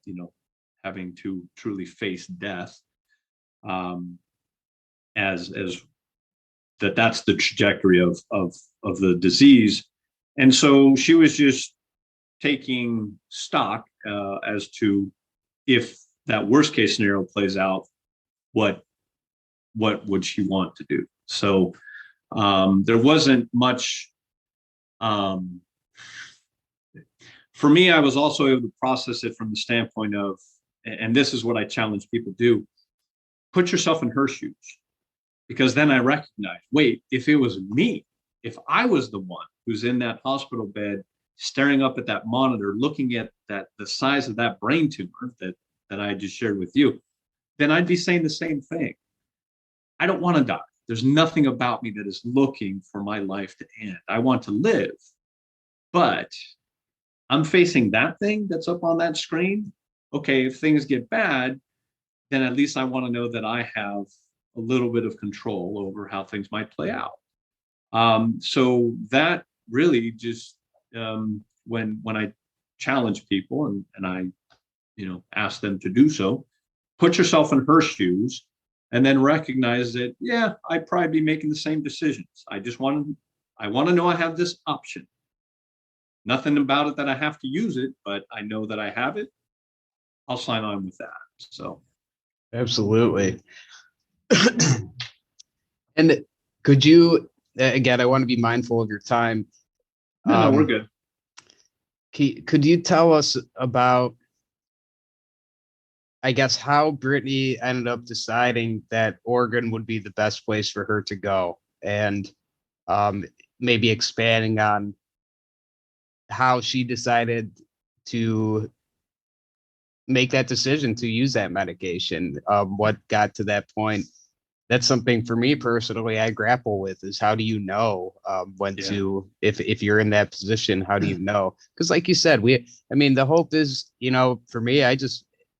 S2: having to truly face death, as that's the trajectory of the disease. And so she was just taking stock as to, if that worst case scenario plays out, what would she want to do? So there wasn't much. For me, I was also able to process it from the standpoint of, and this is what I challenge people to do, put yourself in her shoes. Because then I recognize, wait, if it was me, if I was the one who's in that hospital bed, staring up at that monitor, looking at the size of that brain tumor that I just shared with you, then I'd be saying the same thing. I don't want to die. There's nothing about me that is looking for my life to end. I want to live. But I'm facing that thing that's up on that screen. Okay, if things get bad, then at least I want to know that I have a little bit of control over how things might play out. So that really just, when I challenge people and I, ask them to do so, put yourself in her shoes, and then recognize that, yeah, I'd probably be making the same decisions. I want to know I have this option. Nothing about it that I have to use it, but I know that I have it. I'll sign on with that. So,
S3: absolutely. And could you, again, I want to be mindful of your time.
S2: No, we're good.
S3: Could you tell us about, I guess, how Brittany ended up deciding that Oregon would be the best place for her to go, and maybe expanding on how she decided to make that decision to use that medication? What got to that point? That's something for me personally I grapple with, is how do you know when to, if you're in that position, how do you know? Because like you said, the hope is, for me,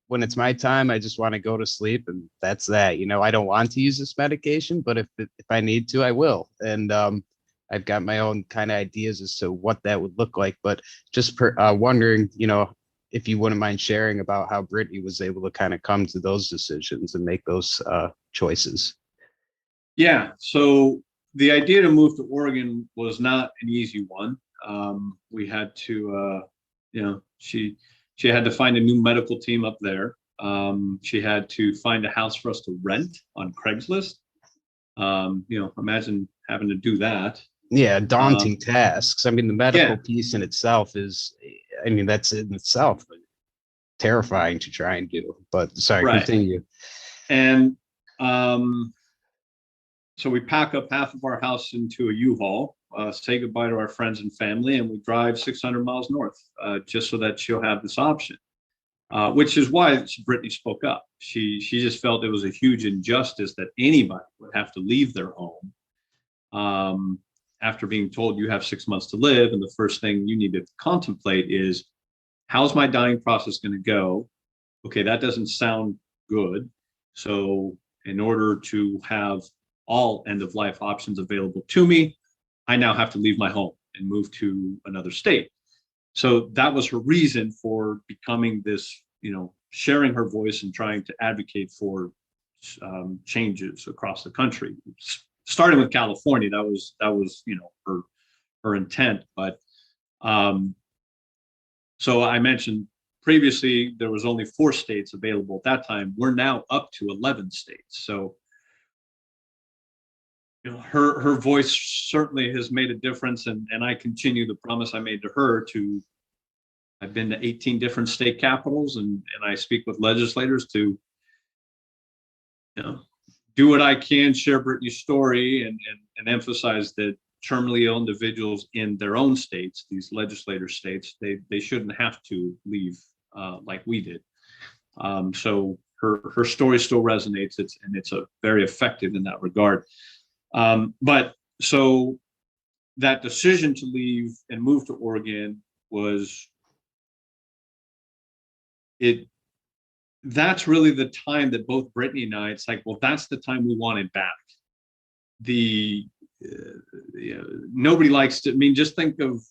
S3: when it's my time, I just want to go to sleep, and that's that. I don't want to use this medication, but if I need to, I will. And I've got my own kind of ideas as to what that would look like, but just wondering, if you wouldn't mind sharing about how Brittany was able to kind of come to those decisions and make those choices.
S2: Yeah. So the idea to move to Oregon was not an easy one. We had to, she had to find a new medical team up there. She had to find a house for us to rent on Craigslist. Imagine having to do that.
S3: Yeah, daunting tasks. The medical piece in itself is, that's in itself terrifying to try and do. But sorry, right. Continue.
S2: And So we pack up half of our house into a U-Haul, say goodbye to our friends and family, and we drive 600 miles north, just so that she'll have this option. Which is why Brittany spoke up. She just felt it was a huge injustice that anybody would have to leave their home after being told you have 6 months to live, and the first thing you need to contemplate is, how's my dying process going to go? Okay, that doesn't sound good. So in order to have all end of life options available to me, I now have to leave my home and move to another state. So that was her reason for becoming this, sharing her voice and trying to advocate for changes across the country. Starting with California, that was her intent. But so I mentioned previously there was only 4 states available at that time. We're now up to 11 states. So her voice certainly has made a difference, and I continue the promise I made to her to. I've been to 18 different state capitals, and I speak with legislators to, do what I can, share Brittany's story, and emphasize that terminally ill individuals in their own states, these legislator states, they shouldn't have to leave like we did. So her story still resonates. It's a very effective in that regard. But so that decision to leave and move to Oregon was that's really the time that both Brittany and I, it's like, well, that's the time we want it back. Nobody likes to, just think of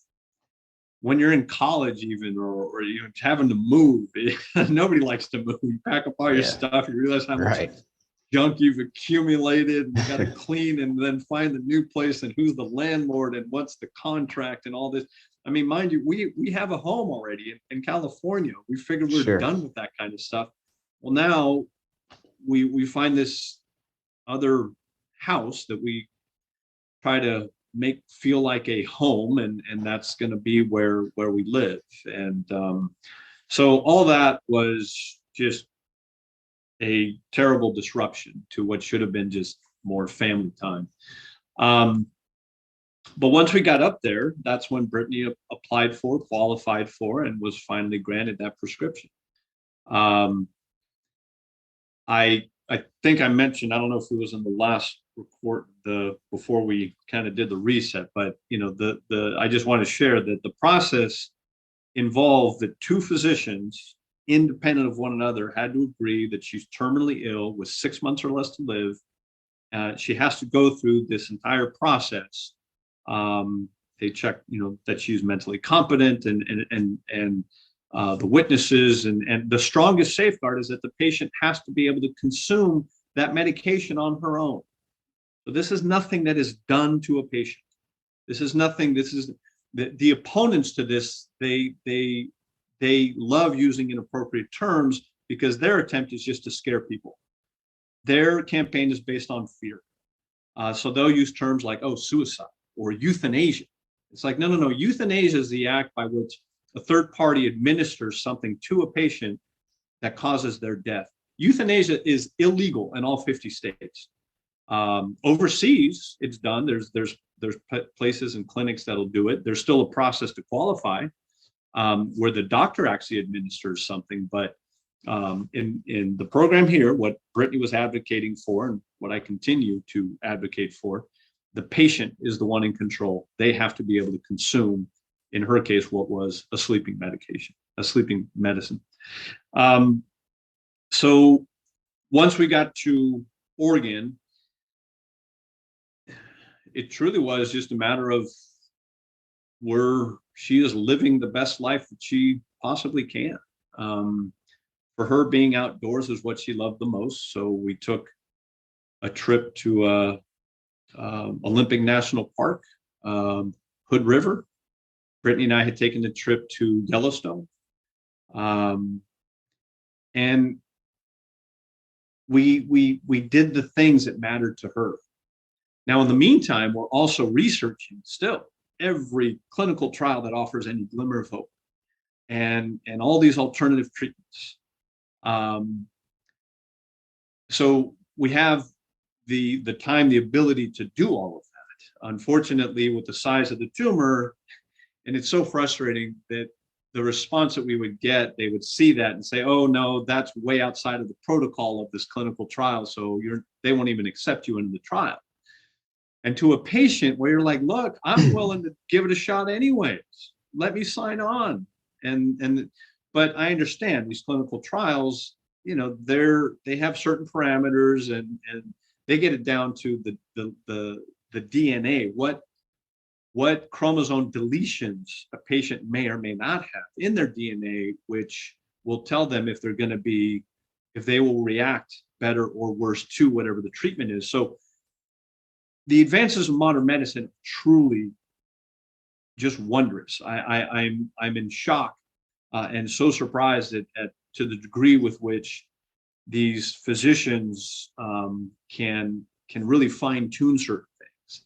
S2: when you're in college even, or you're having to move. Nobody likes to move. You pack up all your stuff, you realize how much junk you've accumulated, and you got to clean and then find the new place, and who's the landlord and what's the contract and all this. Mind you, we have a home already in California. We figured we're done with that kind of stuff. Well, now we find this other house that we try to make feel like a home, and that's going to be where we live. And so all that was just a terrible disruption to what should have been just more family time. But once we got up there, that's when Brittany applied for, qualified for, and was finally granted that prescription. I think I mentioned, I don't know if it was in the last report, before we kind of did the reset, but I just want to share that the process involved that 2 physicians, independent of one another, had to agree that she's terminally ill with 6 months or less to live. She has to go through this entire process. They check, that she's mentally competent, and the witnesses, and the strongest safeguard is that the patient has to be able to consume that medication on her own. So this is nothing that is done to a patient. This is nothing. This is the opponents to this. They love using inappropriate terms because their attempt is just to scare people. Their campaign is based on fear. So they'll use terms like, suicide or euthanasia. It's like, no. Euthanasia is the act by which a third party administers something to a patient that causes their death. Euthanasia is illegal in all 50 states. Overseas, it's done. There's places and clinics that'll do it. There's still a process to qualify, where the doctor actually administers something. But in the program here, what Brittany was advocating for, and what I continue to advocate for, the patient is the one in control. They have to be able to consume, in her case, what was a sleeping medication, a sleeping medicine. So once we got to Oregon, it truly was just a matter of where she is living the best life that she possibly can. For her, being outdoors is what she loved the most. So we took a trip to Olympic National Park, Hood River. Brittany and I had taken a trip to Yellowstone. And we did the things that mattered to her. Now, in the meantime, we're also researching still every clinical trial that offers any glimmer of hope, and all these alternative treatments. So we have the time, the ability to do all of that. Unfortunately, with the size of the tumor, and it's so frustrating that the response that we would get, they would see that and say, oh no, that's way outside of the protocol of this clinical trial, so they won't even accept you into the trial. And to a patient where you're like, look, I'm willing to give it a shot anyways, let me sign on. But I understand these clinical trials, they have certain parameters, and they get it down to the DNA, what chromosome deletions a patient may or may not have in their DNA, which will tell them if they will react better or worse to whatever the treatment is. So the advances of modern medicine are truly just wondrous. I'm in shock and so surprised at to the degree with which these physicians can really fine tune certain things.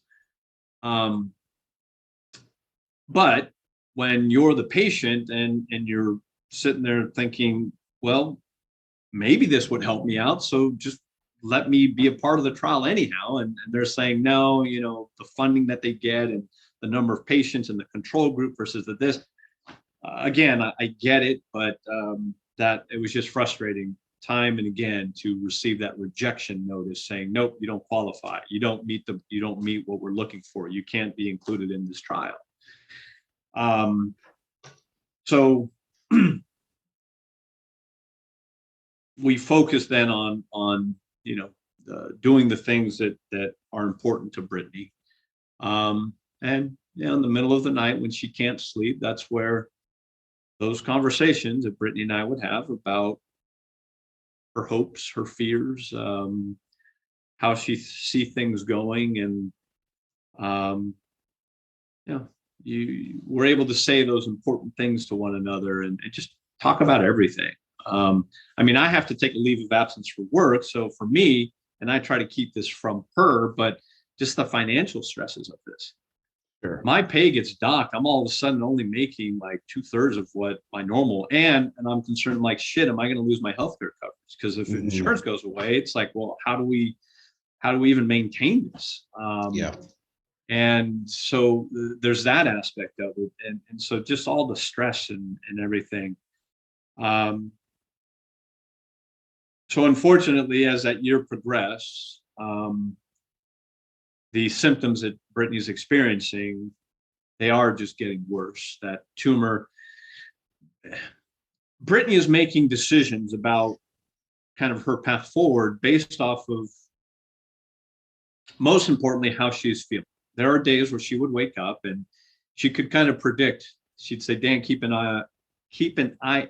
S2: But when you're the patient and you're sitting there thinking, well, maybe this would help me out, so just let me be a part of the trial anyhow. And they're saying, no, the funding that they get and the number of patients and the control group versus this. Again, I get it, but that it was just frustrating time and again to receive that rejection notice saying, nope, you don't qualify. You don't meet what we're looking for. You can't be included in this trial. So we focus then on doing the things that are important to Brittany. And in the middle of the night when she can't sleep, that's where those conversations that Brittany and I would have about her hopes, her fears, how she see things going, and we're able to say those important things to one another and just talk about everything. I have to take a leave of absence for work. So for me, and I try to keep this from her, but just the financial stresses of this.
S3: Sure.
S2: My pay gets docked. I'm all of a sudden only making like 2/3 of what my normal, and I'm concerned like, shit, am I going to lose my healthcare coverage? Because if insurance goes away, it's like, well, how do we even maintain this? And so there's that aspect of it. And so just all the stress and everything. So unfortunately, as that year progressed, the symptoms that Brittany's experiencing, they are just getting worse. That tumor, Brittany is making decisions about kind of her path forward based off of, most importantly, how she's feeling. There are days where she would wake up and she could kind of predict. She'd say, Dan, keep an eye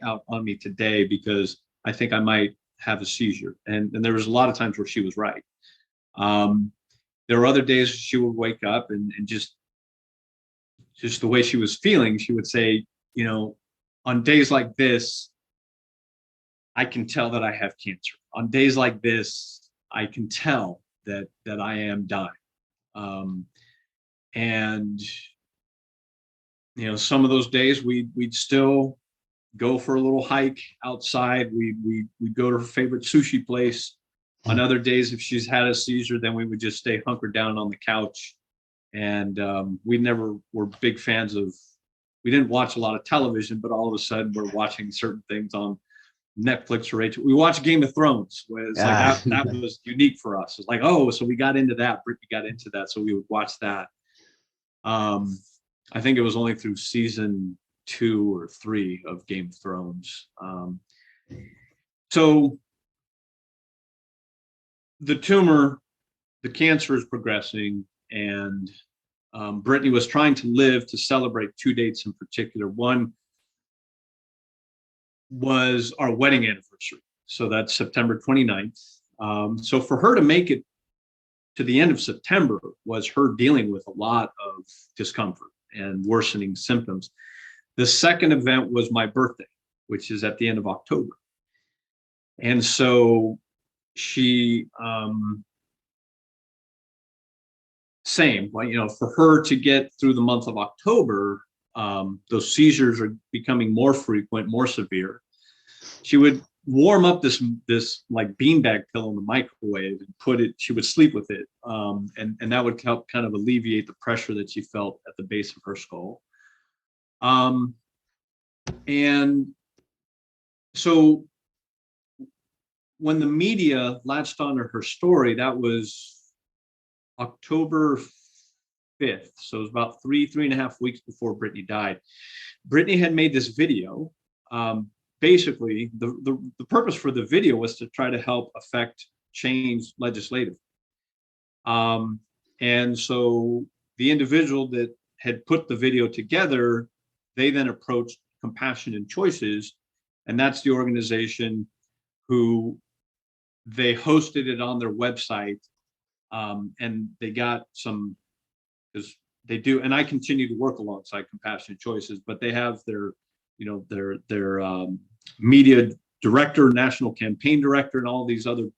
S2: out on me today because I think I might have a seizure. And there was a lot of times where she was right. There were other days she would wake up and just the way she was feeling, she would say, on days like this, I can tell that I have cancer. On days like this, I can tell that I am dying. And some of those days we'd still go for a little hike outside. We'd go to her favorite sushi place. On other days, if she's had a seizure, then we would just stay hunkered down on the couch. And we never were big fans of, we didn't watch a lot of television, but all of a sudden we're watching certain things on Netflix or HBO. We watched Game of Thrones. It's like that was unique for us. It's like, oh, so we got into that. Brittany got into that. So we would watch that. I think it was only through season 2 or 3 of Game of Thrones. So the tumor, the cancer is progressing, and Brittany was trying to live to celebrate 2 dates in particular. One was our wedding anniversary. So that's September 29th. So for her to make it to the end of September was her dealing with a lot of discomfort and worsening symptoms. The second event was my birthday, which is at the end of October. And so she, for her to get through the month of October, those seizures are becoming more frequent, more severe. She would warm up this like beanbag pillow in the microwave and put it. She would sleep with it, and that would help kind of alleviate the pressure that she felt at the base of her skull. And so when the media latched onto her story, that was October 5th. So it was about three and a half weeks before Brittany died. Brittany had made this video. Basically, the purpose for the video was to try to help affect change legislatively. And so the individual that had put the video together, they then approached Compassion and Choices, and that's the organization who they hosted it on their website, and they got some, because they do, and I continue to work alongside Compassion and Choices, but they have their, their media director, national campaign director, and all these other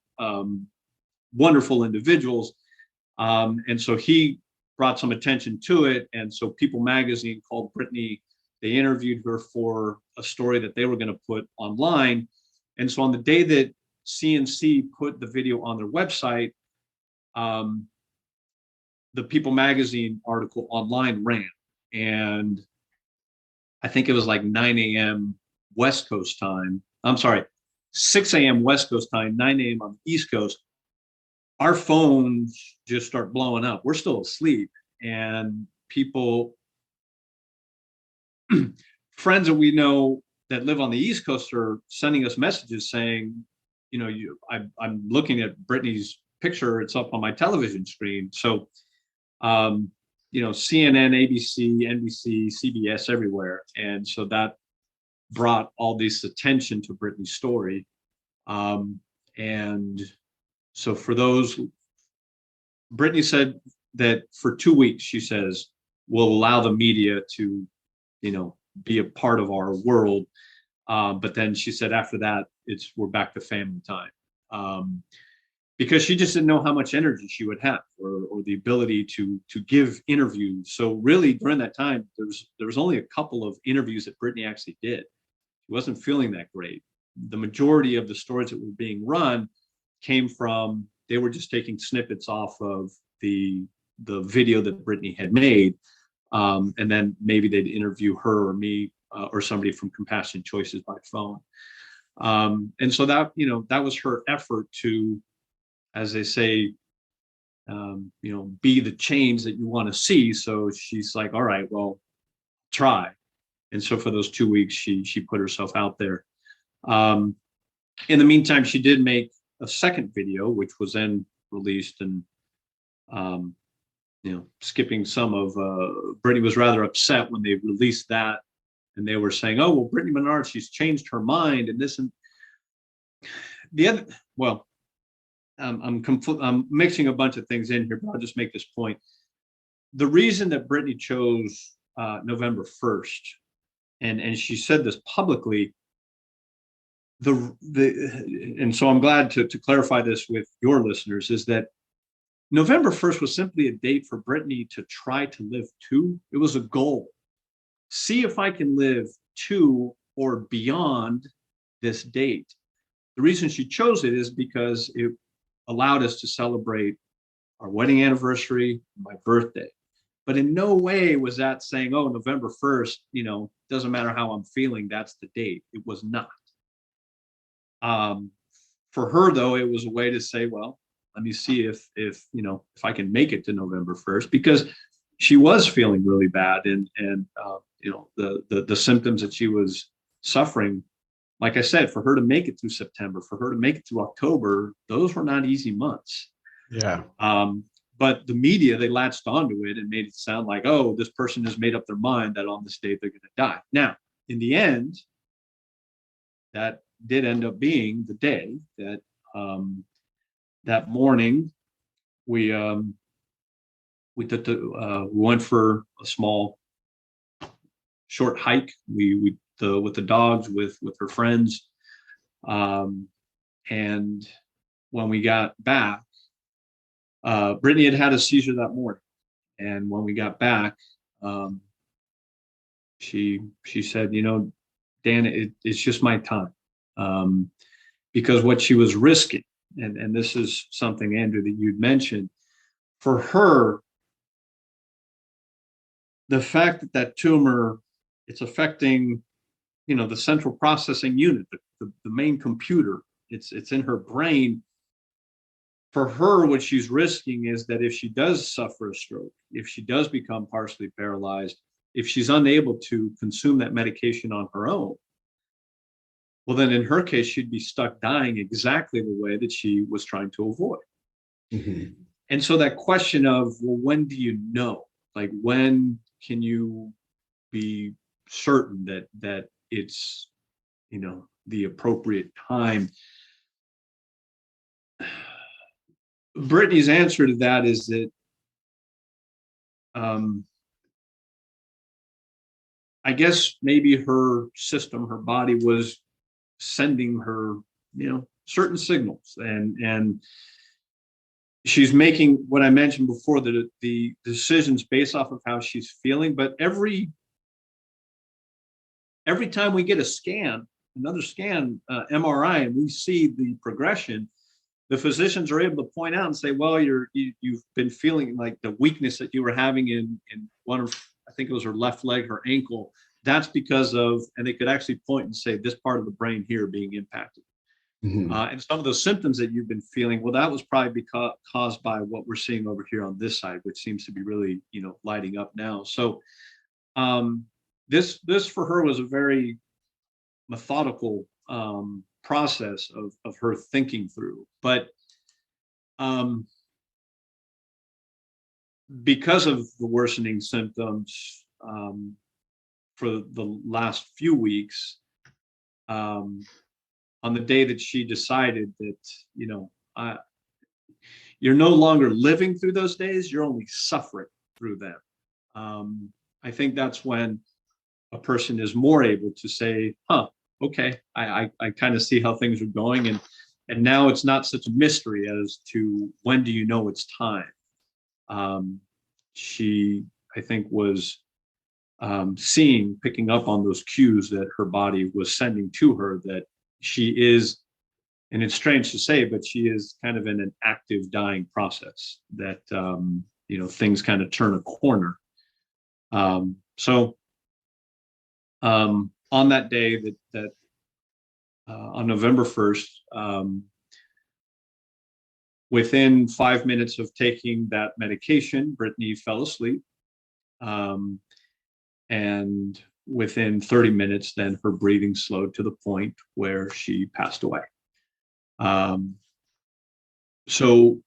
S2: wonderful individuals. And so he brought some attention to it. And so People Magazine called Brittany. They interviewed her for a story that they were going to put online. And so on the day that CNC put the video on their website, the People Magazine article online ran. And I think it was like 9 a.m. West Coast time. I'm sorry, 6 a.m. West Coast time, 9 a.m. on the East Coast. Our phones just start blowing up. We're still asleep, and people, friends that we know that live on the East Coast, are sending us messages saying, I'm looking at Brittany's picture. It's up on my television screen. So, CNN, ABC, NBC, CBS, everywhere. And so that brought all this attention to Brittany's story. And so for those, Brittany said that for 2 weeks, she says, we'll allow the media to, be a part of our world. But then she said after that, we're back to family time. Because she just didn't know how much energy she would have, or the ability to give interviews. So really during that time, there was only a couple of interviews that Brittany actually did. She wasn't feeling that great. The majority of the stories that were being run came from, they were just taking snippets off of the video that Brittany had made. And then maybe they'd interview her or me, or somebody from Compassion Choices by phone. And so that was her effort to, as they say, be the change that you want to see. So she's like, all right, well, try. And so for those 2 weeks, she put herself out there. In the meantime, she did make a second video, which was then released, and skipping some of Brittany was rather upset when they released that, and they were saying, oh, well, Brittany Maynard, she's changed her mind, and this and the other. Well, I'm mixing a bunch of things in here, but I'll just make this point. The reason that Brittany chose November 1st, and she said this publicly, and so I'm glad to clarify this with your listeners, is that November 1st was simply a date for Brittany to try to live to. It was a goal. See if I can live to or beyond this date. The reason she chose it is because it allowed us to celebrate our wedding anniversary, my birthday. But in no way was that saying, oh, November 1st, doesn't matter how I'm feeling, that's the date. It was not. For her, though, it was a way to say, well, let me see if I can make it to November 1st, because she was feeling really bad, and the symptoms that she was suffering. Like I said, for her to make it through September, for her to make it through October, those were not easy months.
S3: Yeah.
S2: But the media, they latched onto it and made it sound like, oh, this person has made up their mind that on this date they're going to die. Now, in the end, that did end up being the day that that morning we went for a small short hike. We with the dogs, with her friends, and when we got back, Brittany had a seizure that morning, and when we got back, she said, Dan, it's just my time. because what she was risking, and this is something, Andrew, that you'd mentioned, for her, the fact that that tumor, it's affecting, the central processing unit, the main computer, it's in her brain. For her, what she's risking is that if she does suffer a stroke, if she does become partially paralyzed, if she's unable to consume that medication on her own, well, then in her case, she'd be stuck dying exactly the way that she was trying to avoid.
S3: Mm-hmm.
S2: And so that question of, well, when do you know? Like, when can you be certain that it's, the appropriate time? Brittany's answer to that is that I guess maybe her system, her body was sending her, certain signals, and she's making what I mentioned before, the decisions based off of how she's feeling. But every time we get another scan, MRI, and we see the progression, the physicians are able to point out and say, well, you've been feeling like the weakness that you were having in one of, I think it was her left leg, her ankle. That's because of, and they could actually point and say, this part of the brain here being impacted.
S3: Mm-hmm.
S2: And some of those symptoms that you've been feeling, well, that was probably caused by what we're seeing over here on this side, which seems to be really, lighting up now. So this for her was a very methodical process of her thinking through. But because of the worsening symptoms for the last few weeks, on the day that she decided that, you're no longer living through those days, you're only suffering through them. I think that's when a person is more able to say, okay, I kind of see how things are going. And now it's not such a mystery as to when do you know it's time. She, I think, was picking up on those cues that her body was sending to her, that she is, and it's strange to say, but she is kind of in an active dying process, that, things kind of turn a corner. So on that day that on November 1st, within 5 minutes of taking that medication, Brittany fell asleep. And within 30 minutes, then her breathing slowed to the point where she passed away. So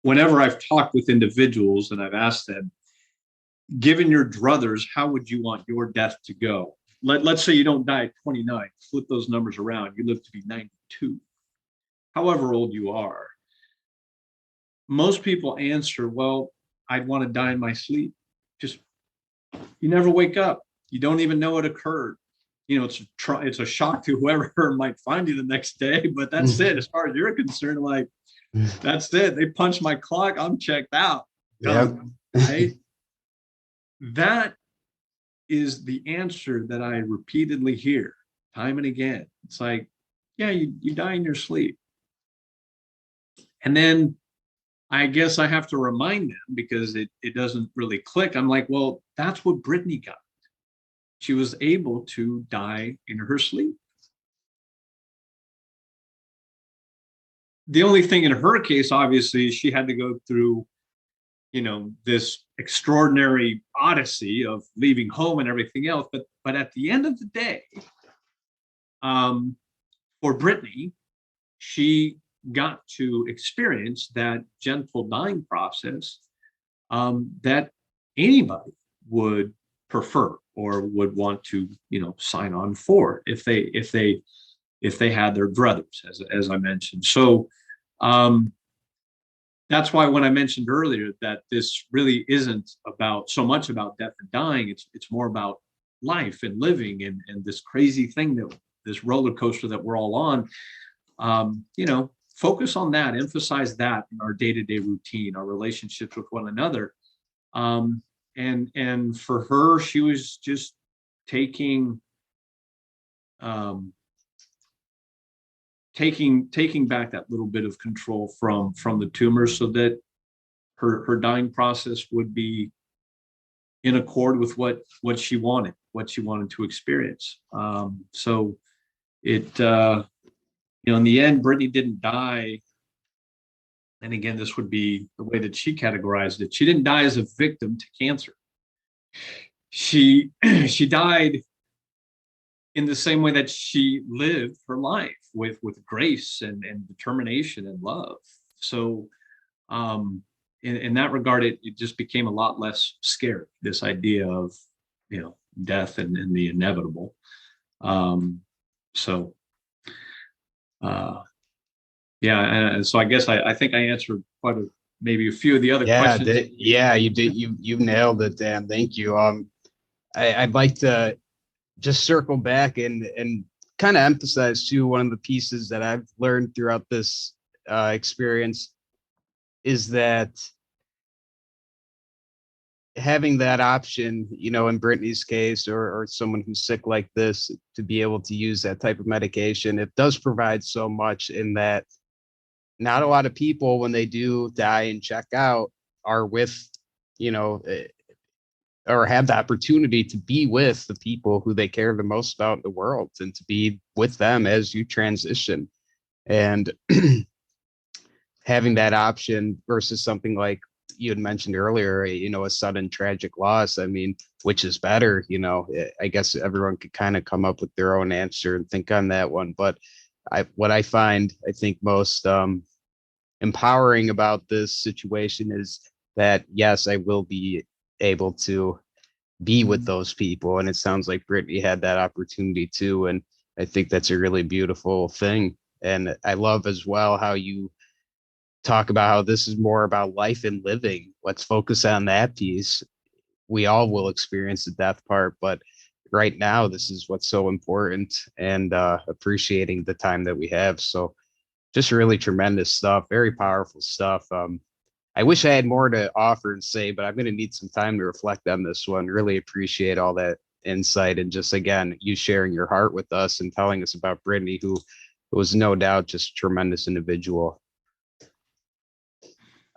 S2: whenever I've talked with individuals and I've asked them, given your druthers, how would you want your death to go? Let's say you don't die at 29, flip those numbers around, you live to be 92, however old you are. Most people answer, well, I'd want to die in my sleep. Just, you never wake up. You don't even know it occurred. It's a shock to whoever might find you the next day, but that's it. As far as you're concerned, like, that's it. They punched my clock. I'm checked out.
S3: Yep.
S2: Right? That is the answer that I repeatedly hear time and again. It's like, yeah, you die in your sleep. And then I guess I have to remind them, because it doesn't really click. I'm like, well, that's what Brittany got. She was able to die in her sleep. The only thing in her case, obviously, she had to go through, this extraordinary odyssey of leaving home and everything else. But at the end of the day, for Brittany, she got to experience that gentle dying process that anybody would prefer or would want to, sign on for if they had their druthers, as I mentioned. So that's why when I mentioned earlier that this really isn't about so much about death and dying, it's more about life and living and this crazy thing, that this roller coaster that we're all on. Focus on that, emphasize that in our day-to-day routine, our relationships with one another. And for her, she was just taking taking back that little bit of control from the tumor, so that her dying process would be in accord with what she wanted to experience. So it, in the end, Brittany didn't die. And again, this would be the way that she categorized it. She didn't die as a victim to cancer. She died in the same way that she lived her life, with grace and determination and love. So in that regard, it just became a lot less scary, this idea of, death and the inevitable. So and so I guess I think I answered maybe a few of the other questions.
S3: You did. You nailed it, Dan. Thank you. I'd like to just circle back and kind of emphasize too, one of the pieces that I've learned throughout this experience is that having that option, in Brittany's case, or someone who's sick like this, to be able to use that type of medication, it does provide so much, in that not a lot of people, when they do die and check out, are with, or have the opportunity to be with the people who they care the most about in the world, and to be with them as you transition. And having that option versus something like you had mentioned earlier, a sudden tragic loss. I mean, which is better? I guess everyone could kind of come up with their own answer and think on that one. But what I find, I think, most empowering about this situation is that, yes, I will be able to be with those people. And it sounds like Brittany had that opportunity too. And I think that's a really beautiful thing. And I love as well how you talk about how this is more about life and living. Let's focus on that piece. We all will experience the death part, but right now, this is what's so important, and appreciating the time that we have. So just really tremendous stuff, very powerful stuff. I wish I had more to offer and say, but I'm going to need some time to reflect on this one. Really appreciate all that insight, and just, again, you sharing your heart with us and telling us about Brittany, who was no doubt just a tremendous individual.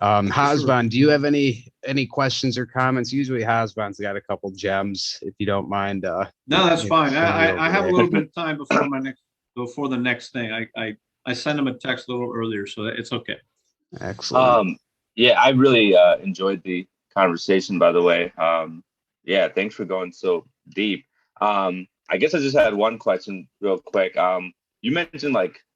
S3: Hasban, do you have any questions or comments? Usually Hasban's got a couple gems, if you don't mind.
S2: No, that's fine. I have a little bit of time before the next thing. I sent him a text a little earlier, so it's okay.
S3: Excellent.
S4: Yeah, I really enjoyed the conversation, by the way. Yeah, thanks for going so deep. I guess I just had one question real quick. You mentioned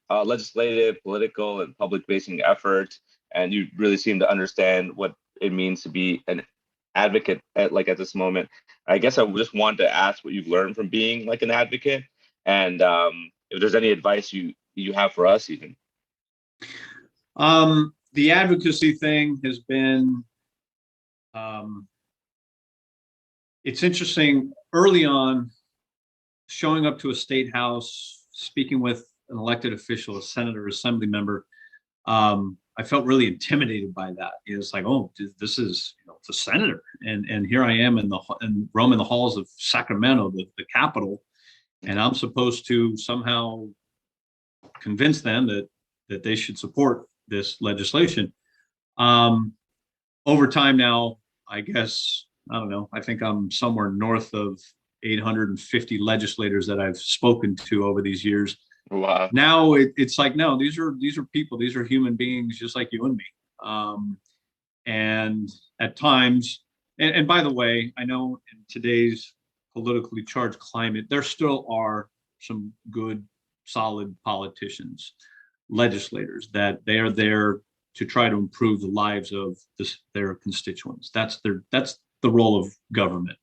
S4: legislative, political, and public-facing efforts, and you really seem to understand what it means to be an advocate at this moment. I guess I just wanted to ask what you've learned from being an advocate, and if there's any advice you have for us even.
S2: The advocacy thing has been, it's interesting. Early on, showing up to a state house, speaking with an elected official, a senator, assembly member, I felt really intimidated by that. It's like, oh, this is the senator, and here I am in roaming the halls of Sacramento, the capital, and I'm supposed to somehow convince them that they should support this legislation. Over time now, I guess, I don't know, I think I'm somewhere north of 850 legislators that I've spoken to over these years.
S4: Wow.
S2: Now it's like, no, these are people, these are human beings just like you and me. And at times, and by the way, I know in today's politically charged climate, there still are some good, solid politicians, legislators, that they are there to try to improve the lives of their constituents. That's the role of government.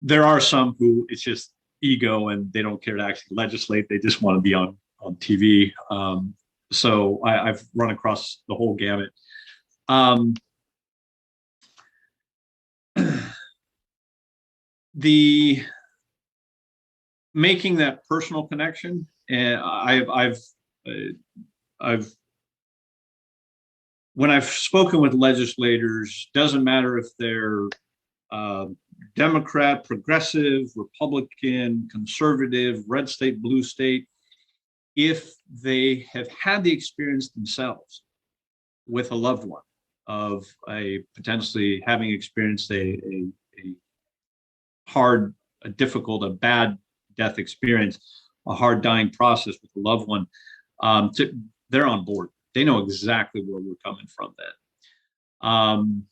S2: There are some who it's just ego and they don't care to actually legislate. They just want to be on TV. So I've run across the whole gamut. The making that personal connection, and I've when I've spoken with legislators, doesn't matter if they're Democrat, progressive, Republican, conservative, red state, blue state, if they have had the experience themselves with a loved one of a potentially having experienced a hard, a difficult, a bad death experience, a hard dying process with a loved one, they're on board. They know exactly where we're coming from then.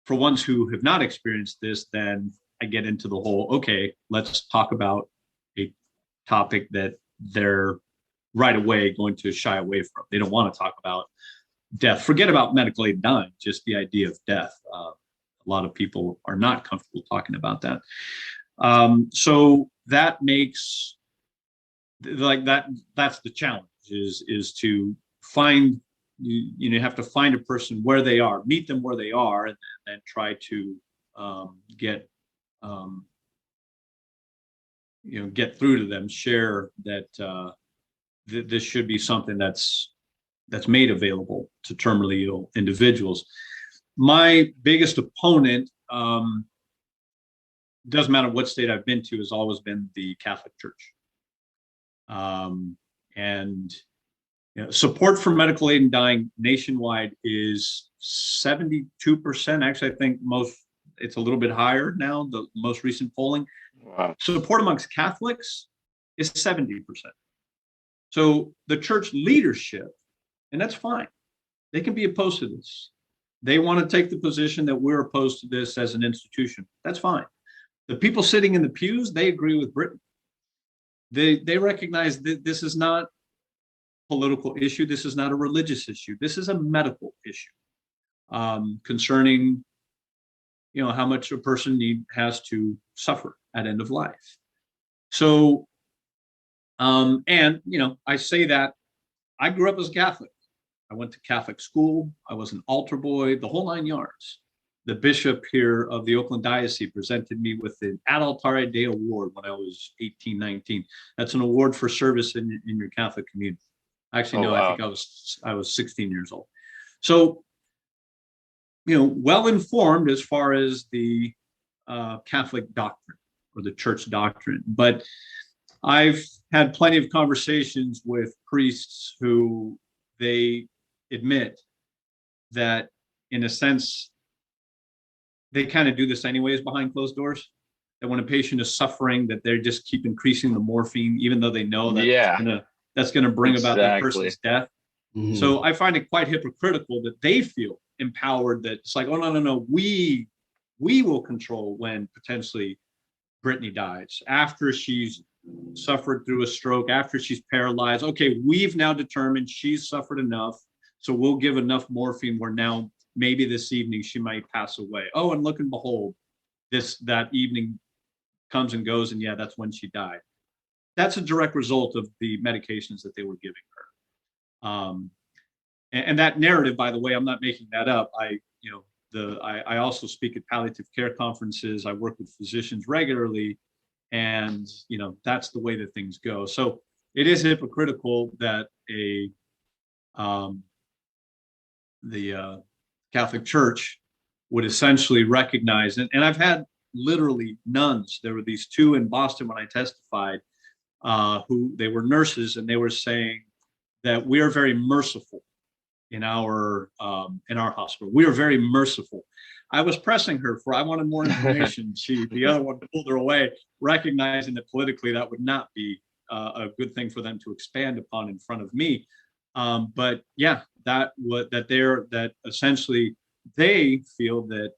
S2: For ones who have not experienced this, then I get into the whole, okay, let's talk about a topic that they're right away going to shy away from. They don't want to talk about death. Forget about medical aid dying, just the idea of death. A lot of people are not comfortable talking about that. So that makes like that's the challenge is to find, you have to find a person where they are, meet them where they are, and try to get through to them, share that this should be something that's made available to terminally ill individuals. My biggest opponent, doesn't matter what state I've been to, has always been the Catholic Church. And support for medical aid in dying nationwide is 72%. Actually, I think it's a little bit higher now, the most recent polling.
S4: Wow.
S2: Support amongst Catholics is 70%. So the church leadership, and that's fine, they can be opposed to this. They want to take the position that we're opposed to this as an institution. That's fine. The people sitting in the pews, they agree with Brittany. They recognize that this is not a political issue. This is not a religious issue. This is a medical issue concerning, how much a person has to suffer at end of life. So, I say that I grew up as Catholic. I went to Catholic school. I was an altar boy, the whole 9 yards. The bishop here of the Oakland Diocese presented me with the Ad Altare Day Award when I was 18, 19. That's an award for service in your Catholic community. Actually, no, wow. I think I was 16 years old. So, well informed as far as the Catholic doctrine or the church doctrine. But I've had plenty of conversations with priests who they admit that, in a sense, they kind of do this anyways behind closed doors. That when a patient is suffering, that they just keep increasing the morphine, even though they know that that's going to bring about that person's death. Mm-hmm. So I find it quite hypocritical that they feel empowered, that it's like, oh, no, we will control when potentially Brittany dies, after she's suffered through a stroke, after she's paralyzed. Okay, we've now determined she's suffered enough, so we'll give enough morphine where now maybe this evening she might pass away. Oh, and look and behold, that evening comes and goes, and that's when she died. That's a direct result of the medications that they were giving her. And that narrative, by the way, I'm not making that up. I also speak at palliative care conferences. I work with physicians regularly, and that's the way that things go. So it is hypocritical that the Catholic Church would essentially recognize it. And I've had literally nuns. There were these two in Boston when I testified, who they were nurses, and they were saying that we are very merciful in our hospital. We are very merciful. I was pressing her I wanted more information. The other one pulled her away, recognizing that politically that would not be a good thing for them to expand upon in front of me. But that essentially they feel that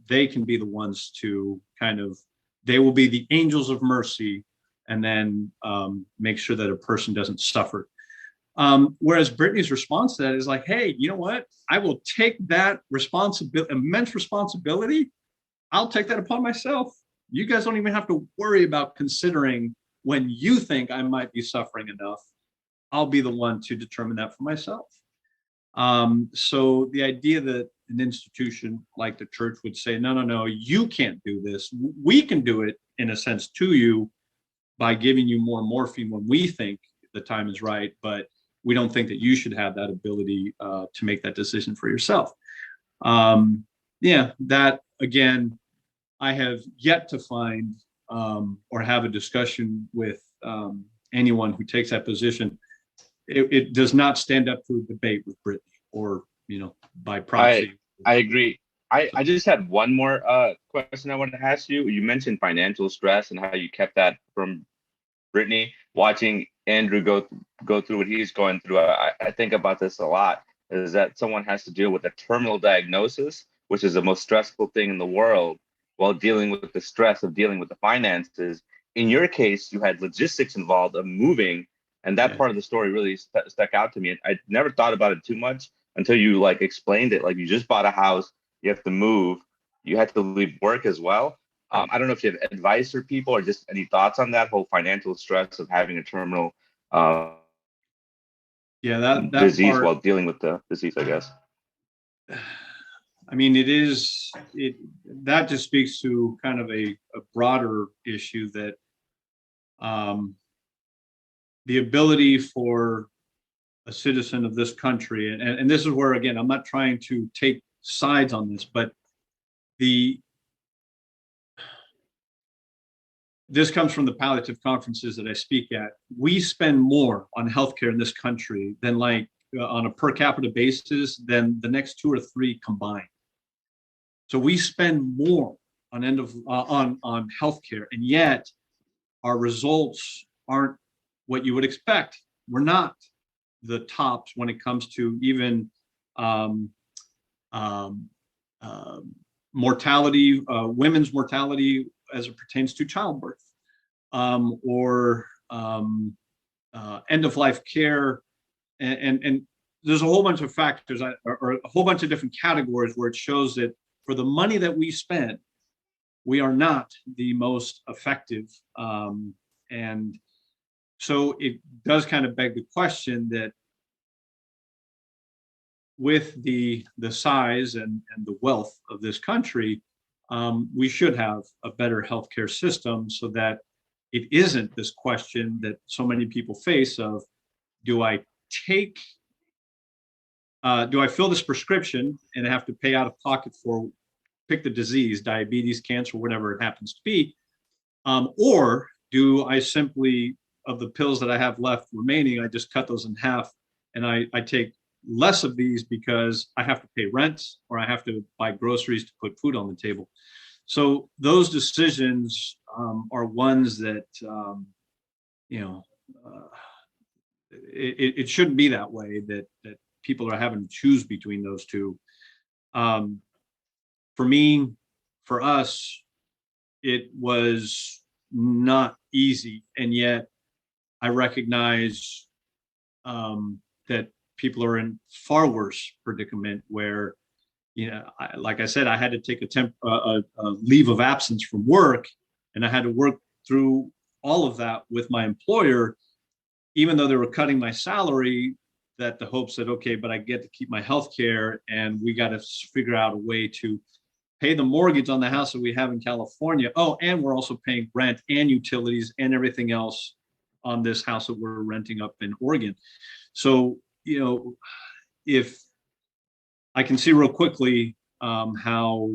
S2: they can be the ones to they will be the angels of mercy, and then make sure that a person doesn't suffer. Whereas Brittany's response to that is like, hey, you know what? I will take that immense responsibility. I'll take that upon myself. You guys don't even have to worry about considering when you think I might be suffering enough. I'll be the one to determine that for myself. So the idea that an institution like the church would say, no, you can't do this. We can do it in a sense to you by giving you more morphine when we think the time is right, but we don't think that you should have that ability to make that decision for yourself. That again I have yet to find or have a discussion with anyone who takes that position. It does not stand up to debate with Brittany or, by proxy.
S4: I agree. I just had one more question I wanted to ask you. You mentioned financial stress and how you kept that from Brittany. Watching Andrew go through what he's going through, I think about this a lot, is that someone has to deal with a terminal diagnosis, which is the most stressful thing in the world, while dealing with the stress of dealing with the finances. In your case, you had logistics involved of moving, and that part of the story really stuck out to me. I never thought about it too much until you like explained it. Like, you just bought a house, you have to move, you had to leave work as well. I don't know if you have advice for people or just any thoughts on that whole financial stress of having a terminal
S2: that
S4: disease
S2: part,
S4: while dealing with the disease, I guess.
S2: I mean, that just speaks to kind of a broader issue that the ability for a citizen of this country, and this is where, again, I'm not trying to take sides on this, but this comes from the palliative conferences that I speak at. We spend more on healthcare in this country than on a per capita basis than the next two or three combined. So we spend more on healthcare, and yet our results aren't what you would expect. We're not the tops when it comes to even mortality, women's mortality as it pertains to childbirth, or end of life care, and there's a whole bunch of factors or a whole bunch of different categories where it shows that for the money that we spend, we are not the most effective. And so it does kind of beg the question that with the size and the wealth of this country, we should have a better healthcare system so that it isn't this question that so many people face of, do I fill this prescription and have to pay out of pocket for, pick the disease, diabetes, cancer, whatever it happens to be, or do I simply, of the pills that I have left remaining, I just cut those in half and I take less of these because I have to pay rent or I have to buy groceries to put food on the table. So those decisions are ones that, it shouldn't be that way, that people are having to choose between those two. For me, for us, it was not easy. And yet I recognize that people are in far worse predicament where, like I said, I had to take a leave of absence from work, and I had to work through all of that with my employer, even though they were cutting my salary, that the hopes that, okay, but I get to keep my health care, and we got to figure out a way to pay the mortgage on the house that we have in California. Oh, and we're also paying rent and utilities and everything else on this house that we're renting up in Oregon. So, if I can see real quickly how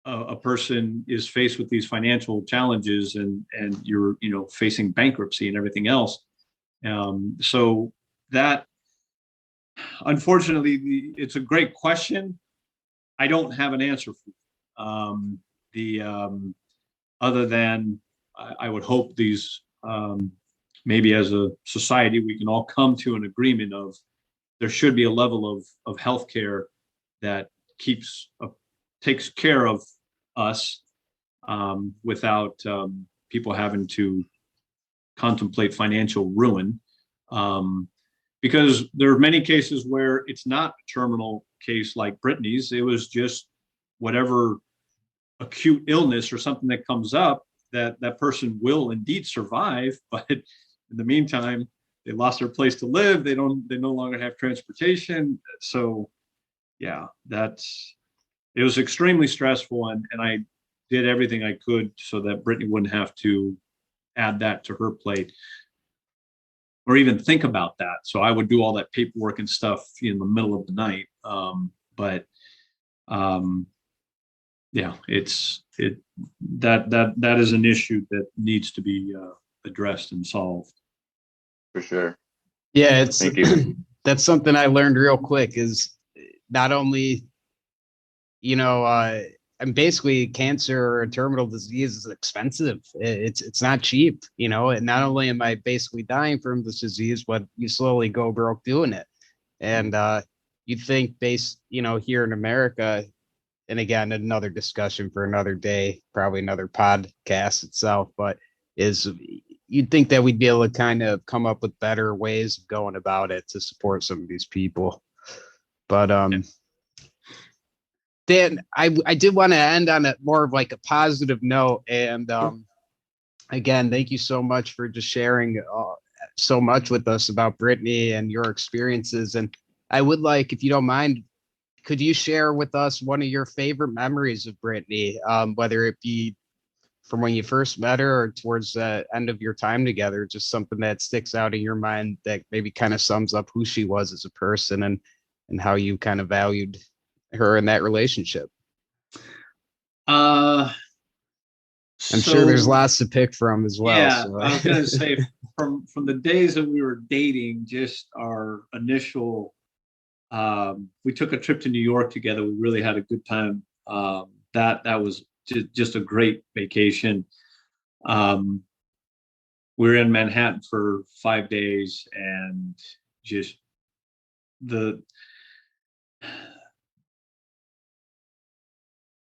S2: a person is faced with these financial challenges and you're, facing bankruptcy and everything else. So that, unfortunately, it's a great question. I don't have an answer for other than I would hope these, maybe as a society, we can all come to an agreement of there should be a level of healthcare that takes care of us without people having to contemplate financial ruin. Because there are many cases where it's not a terminal case like Brittany's. It was just whatever acute illness or something that comes up that person will indeed survive. But in the meantime, they lost their place to live. They no longer have transportation. So yeah, it was extremely stressful. And I did everything I could so that Brittany wouldn't have to add that to her plate or even think about that. So I would do all that paperwork and stuff in the middle of the night. Yeah, it that is an issue that needs to be addressed and solved.
S4: For sure.
S3: Yeah, it's
S4: Thank you.
S3: that's something I learned real quick is not only, and basically cancer or a terminal disease is expensive. It's not cheap, and not only am I basically dying from this disease, but you slowly go broke doing it. And you think here in America, and again, another discussion for another day, probably another podcast itself, but is you'd think that we'd be able to kind of come up with better ways of going about it to support some of these people. But Dan, I did want to end on a more of like a positive note. And again, thank you so much for just sharing so much with us about Brittany and your experiences. And I would like, if you don't mind, could you share with us one of your favorite memories of Brittany, whether it be from when you first met her or towards the end of your time together, just something that sticks out in your mind that maybe kind of sums up who she was as a person and how you kind of valued her in that relationship? I'm sure there's lots to pick from as well.
S2: Yeah,
S3: so.
S2: I was going to say from the days that we were dating, just our initial, we took a trip to New York together. We really had a good time. That was just a great vacation. We were in Manhattan for 5 days, and just the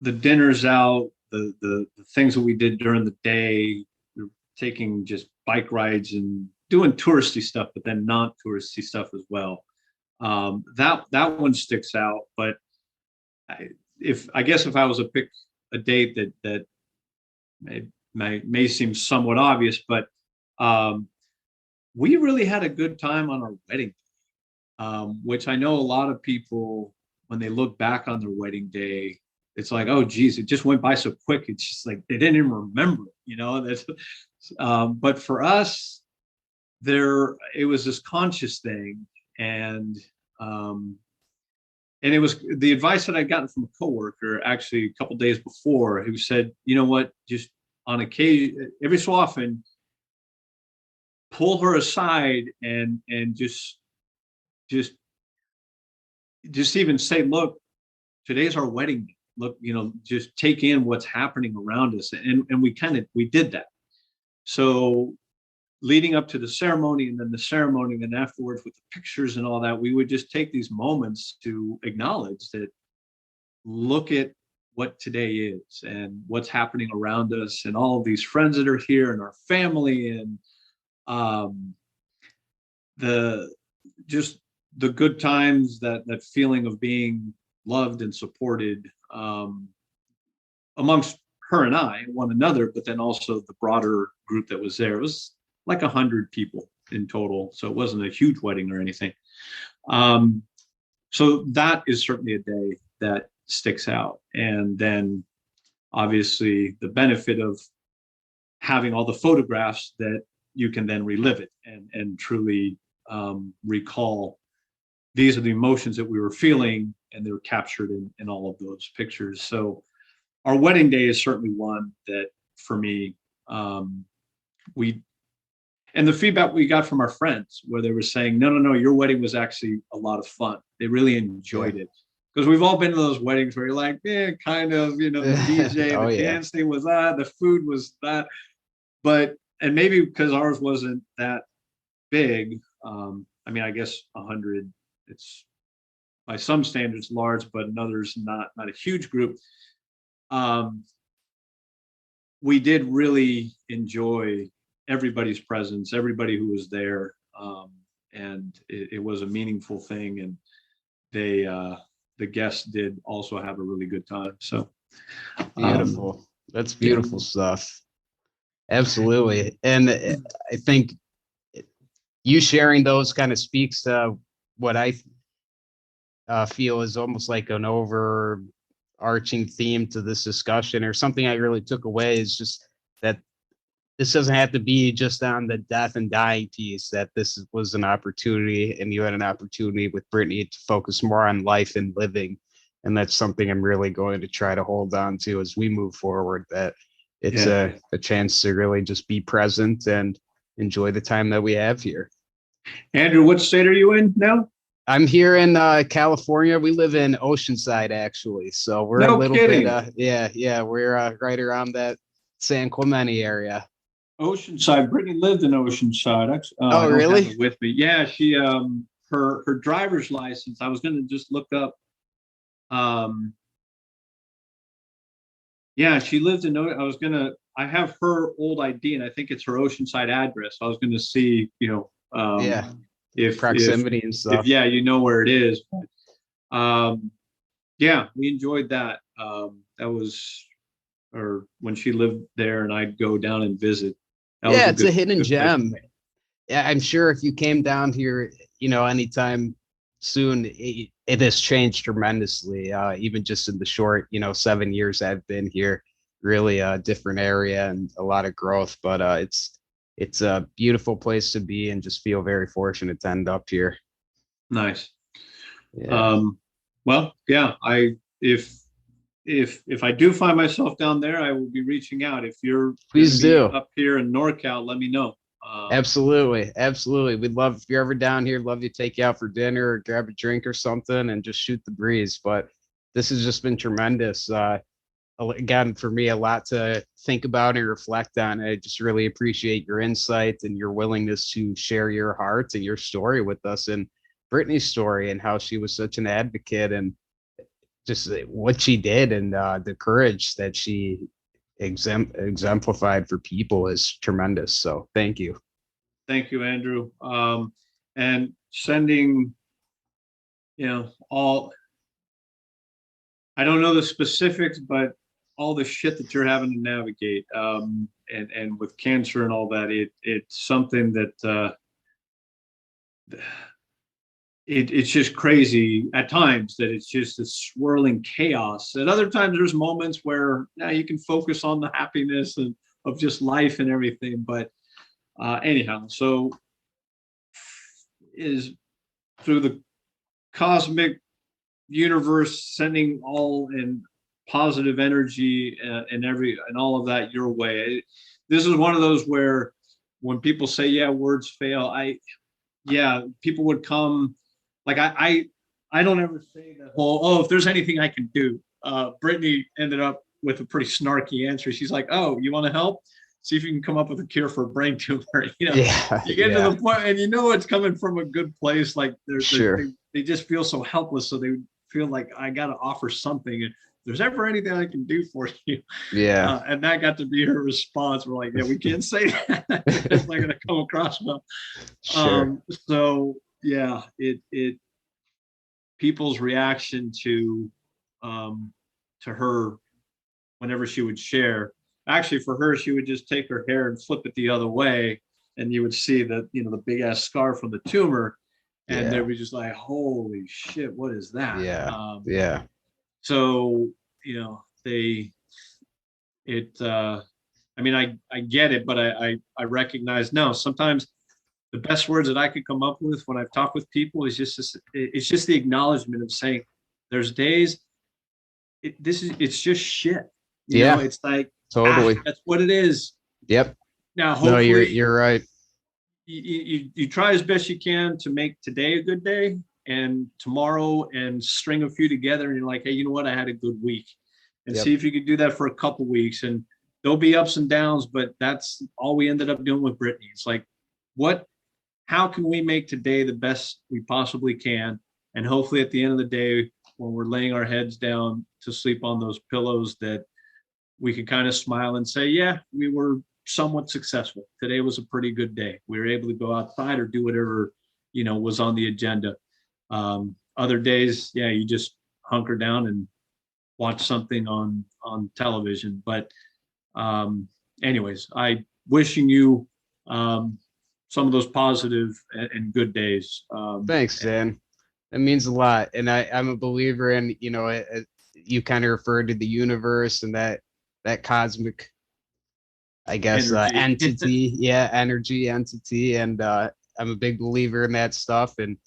S2: dinners out, the things that we did during the day, we were taking just bike rides and doing touristy stuff, but then non-touristy stuff as well. That one sticks out. But I guess if I was to pick a date that may seem somewhat obvious, but we really had a good time on our wedding day, which I know a lot of people, when they look back on their wedding day, it's like, oh geez, it just went by so quick. It's just like they didn't even remember it, but for us, it was this conscious thing, and it was the advice that I'd gotten from a coworker actually a couple days before, who said, you know what, just on occasion, every so often, pull her aside and just even say, look, today's our wedding day. Look, just take in what's happening around us. And we did that. So leading up to the ceremony, and then the ceremony, and then afterwards with the pictures and all that, we would just take these moments to acknowledge that, look at what today is and what's happening around us, and all of these friends that are here, and our family, and the good times, that feeling of being loved and supported amongst her and I, one another, but then also the broader group that was there. It was like 100 people in total, so it wasn't a huge wedding or anything. So that is certainly a day that sticks out. And then obviously the benefit of having all the photographs that you can then relive it and truly recall, these are the emotions that we were feeling, and they were captured in all of those pictures. So our wedding day is certainly one that, for me, and the feedback we got from our friends, where they were saying, no, your wedding was actually a lot of fun. They really enjoyed it. Because we've all been to those weddings where you're like, kind of, the DJ, the dancing was that, the food was that. And maybe because ours wasn't that big, I guess 100, it's by some standards large, but in others not a huge group. We did really enjoy everybody's presence, everybody who was there, and it was a meaningful thing, and the guests did also have a really good time. So
S3: beautiful. That's beautiful stuff. Absolutely. And I think you sharing those kind of speaks to what I feel is almost like an overarching theme to this discussion, or something I really took away, is just that this doesn't have to be just on the death and dying piece, that this was an opportunity, and you had an opportunity with Brittany to focus more on life and living. And that's something I'm really going to try to hold on to as we move forward, that it's a chance to really just be present and enjoy the time that we have here.
S2: Andrew, what state are you in now?
S3: I'm here in California. We live in Oceanside, actually. So we're
S2: No
S3: a little
S2: kidding.
S3: bit, we're right around that San Clemente area.
S2: Oceanside. Brittany lived in Oceanside.
S3: Oh,
S2: I don't
S3: really?
S2: have it with me. Yeah, she her driver's license. I was going to just look up. Yeah, she lived in. I have her old ID, and I think it's her Oceanside address. I was going to see, if
S3: Proximity and stuff.
S2: if yeah, you know where it is. But, yeah, we enjoyed that. That was, or when she lived there, and I'd go down and visit.
S3: Yeah, it's a hidden gem. Yeah, I'm sure if you came down here, anytime soon, it has changed tremendously. Even just in the short, 7 years I've been here, really a different area and a lot of growth. But it's a beautiful place to be, and just feel very fortunate to end up here.
S2: Nice.
S3: Yeah.
S2: Well, yeah, if I do find myself down there, I will be reaching out. If you're
S3: Please do.
S2: up here in NorCal, let me know.
S3: Absolutely. We'd love, if you're ever down here, love to take you out for dinner or grab a drink or something and just shoot the breeze. But this has just been tremendous. Again, for me, a lot to think about and reflect on. I just really appreciate your insight and your willingness to share your heart and your story with us, and Brittany's story and how she was such an advocate, and just what she did, and the courage that she exemplified for people is tremendous. So thank you.
S2: Thank you, Andrew. And sending, all, I don't know the specifics, but all the shit that you're having to navigate, and with cancer and all that, it's something that it's just crazy at times, that it's just a swirling chaos. At other times, there's moments where you can focus on the happiness of just life and everything. But anyhow, so is through the cosmic universe sending all in positive energy and all of that your way. This is one of those where when people say, words fail, people would come. Like I don't ever say that whole, if there's anything I can do. Brittany ended up with a pretty snarky answer. She's like, you want to help? See if you can come up with a cure for a brain tumor. You get to the point, and it's coming from a good place. Like they just feel so helpless. So they feel like, I got to offer something. And if there's ever anything I can do for you.
S3: Yeah.
S2: And that got to be her response. We're like, we can't say that. It's not going to come across well.
S3: Sure.
S2: So yeah, it people's reaction to her whenever she would share. Actually, for her, she would just take her hair and flip it the other way, and you would see that the big ass scar from the tumor, and they'd be just like, "Holy shit, what is that?"
S3: Yeah.
S2: So I get it, but I recognize now sometimes the best words that I could come up with when I've talked with people is it's just the acknowledgement of saying, there's days it's just shit. It's like,
S3: totally,
S2: that's what it is.
S3: Yep.
S2: Now, hopefully,
S3: you're right.
S2: You try as best you can to make today a good day, and tomorrow, and string a few together, and you're like, hey, you know what? I had a good week, and see if you could do that for a couple weeks. And there'll be ups and downs, but that's all we ended up doing with Brittany. It's like, how can we make today the best we possibly can? And hopefully at the end of the day, when we're laying our heads down to sleep on those pillows, that we can kind of smile and say, we were somewhat successful. Today was a pretty good day. We were able to go outside or do whatever, was on the agenda. Other days, you just hunker down and watch something on television. But anyways, I wishing you some of those positive and good days.
S3: Thanks, Dan. That means a lot. And I'm a believer in, you kind of referred to the universe and that cosmic, I guess, entity. Energy entity. And I'm a big believer in that stuff. And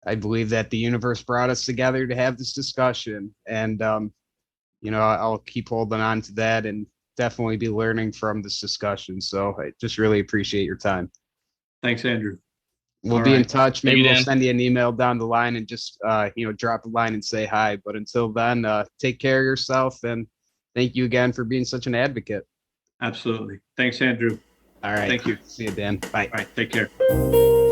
S3: I believe that the universe brought us together to have this discussion, and I'll keep holding on to that and definitely be learning from this discussion. So I just really appreciate your time.
S2: Thanks, Andrew.
S3: We'll
S2: All
S3: be in
S2: right.
S3: touch.
S5: Thank
S3: Maybe
S5: you,
S3: we'll
S5: Dan.
S3: send you an email down the line and just drop a line and say hi. But until then, take care of yourself, and thank you again for being such an advocate.
S2: Absolutely. Thanks, Andrew.
S3: All right.
S2: Thank you.
S3: See you, Dan. Bye.
S2: All right. Take care.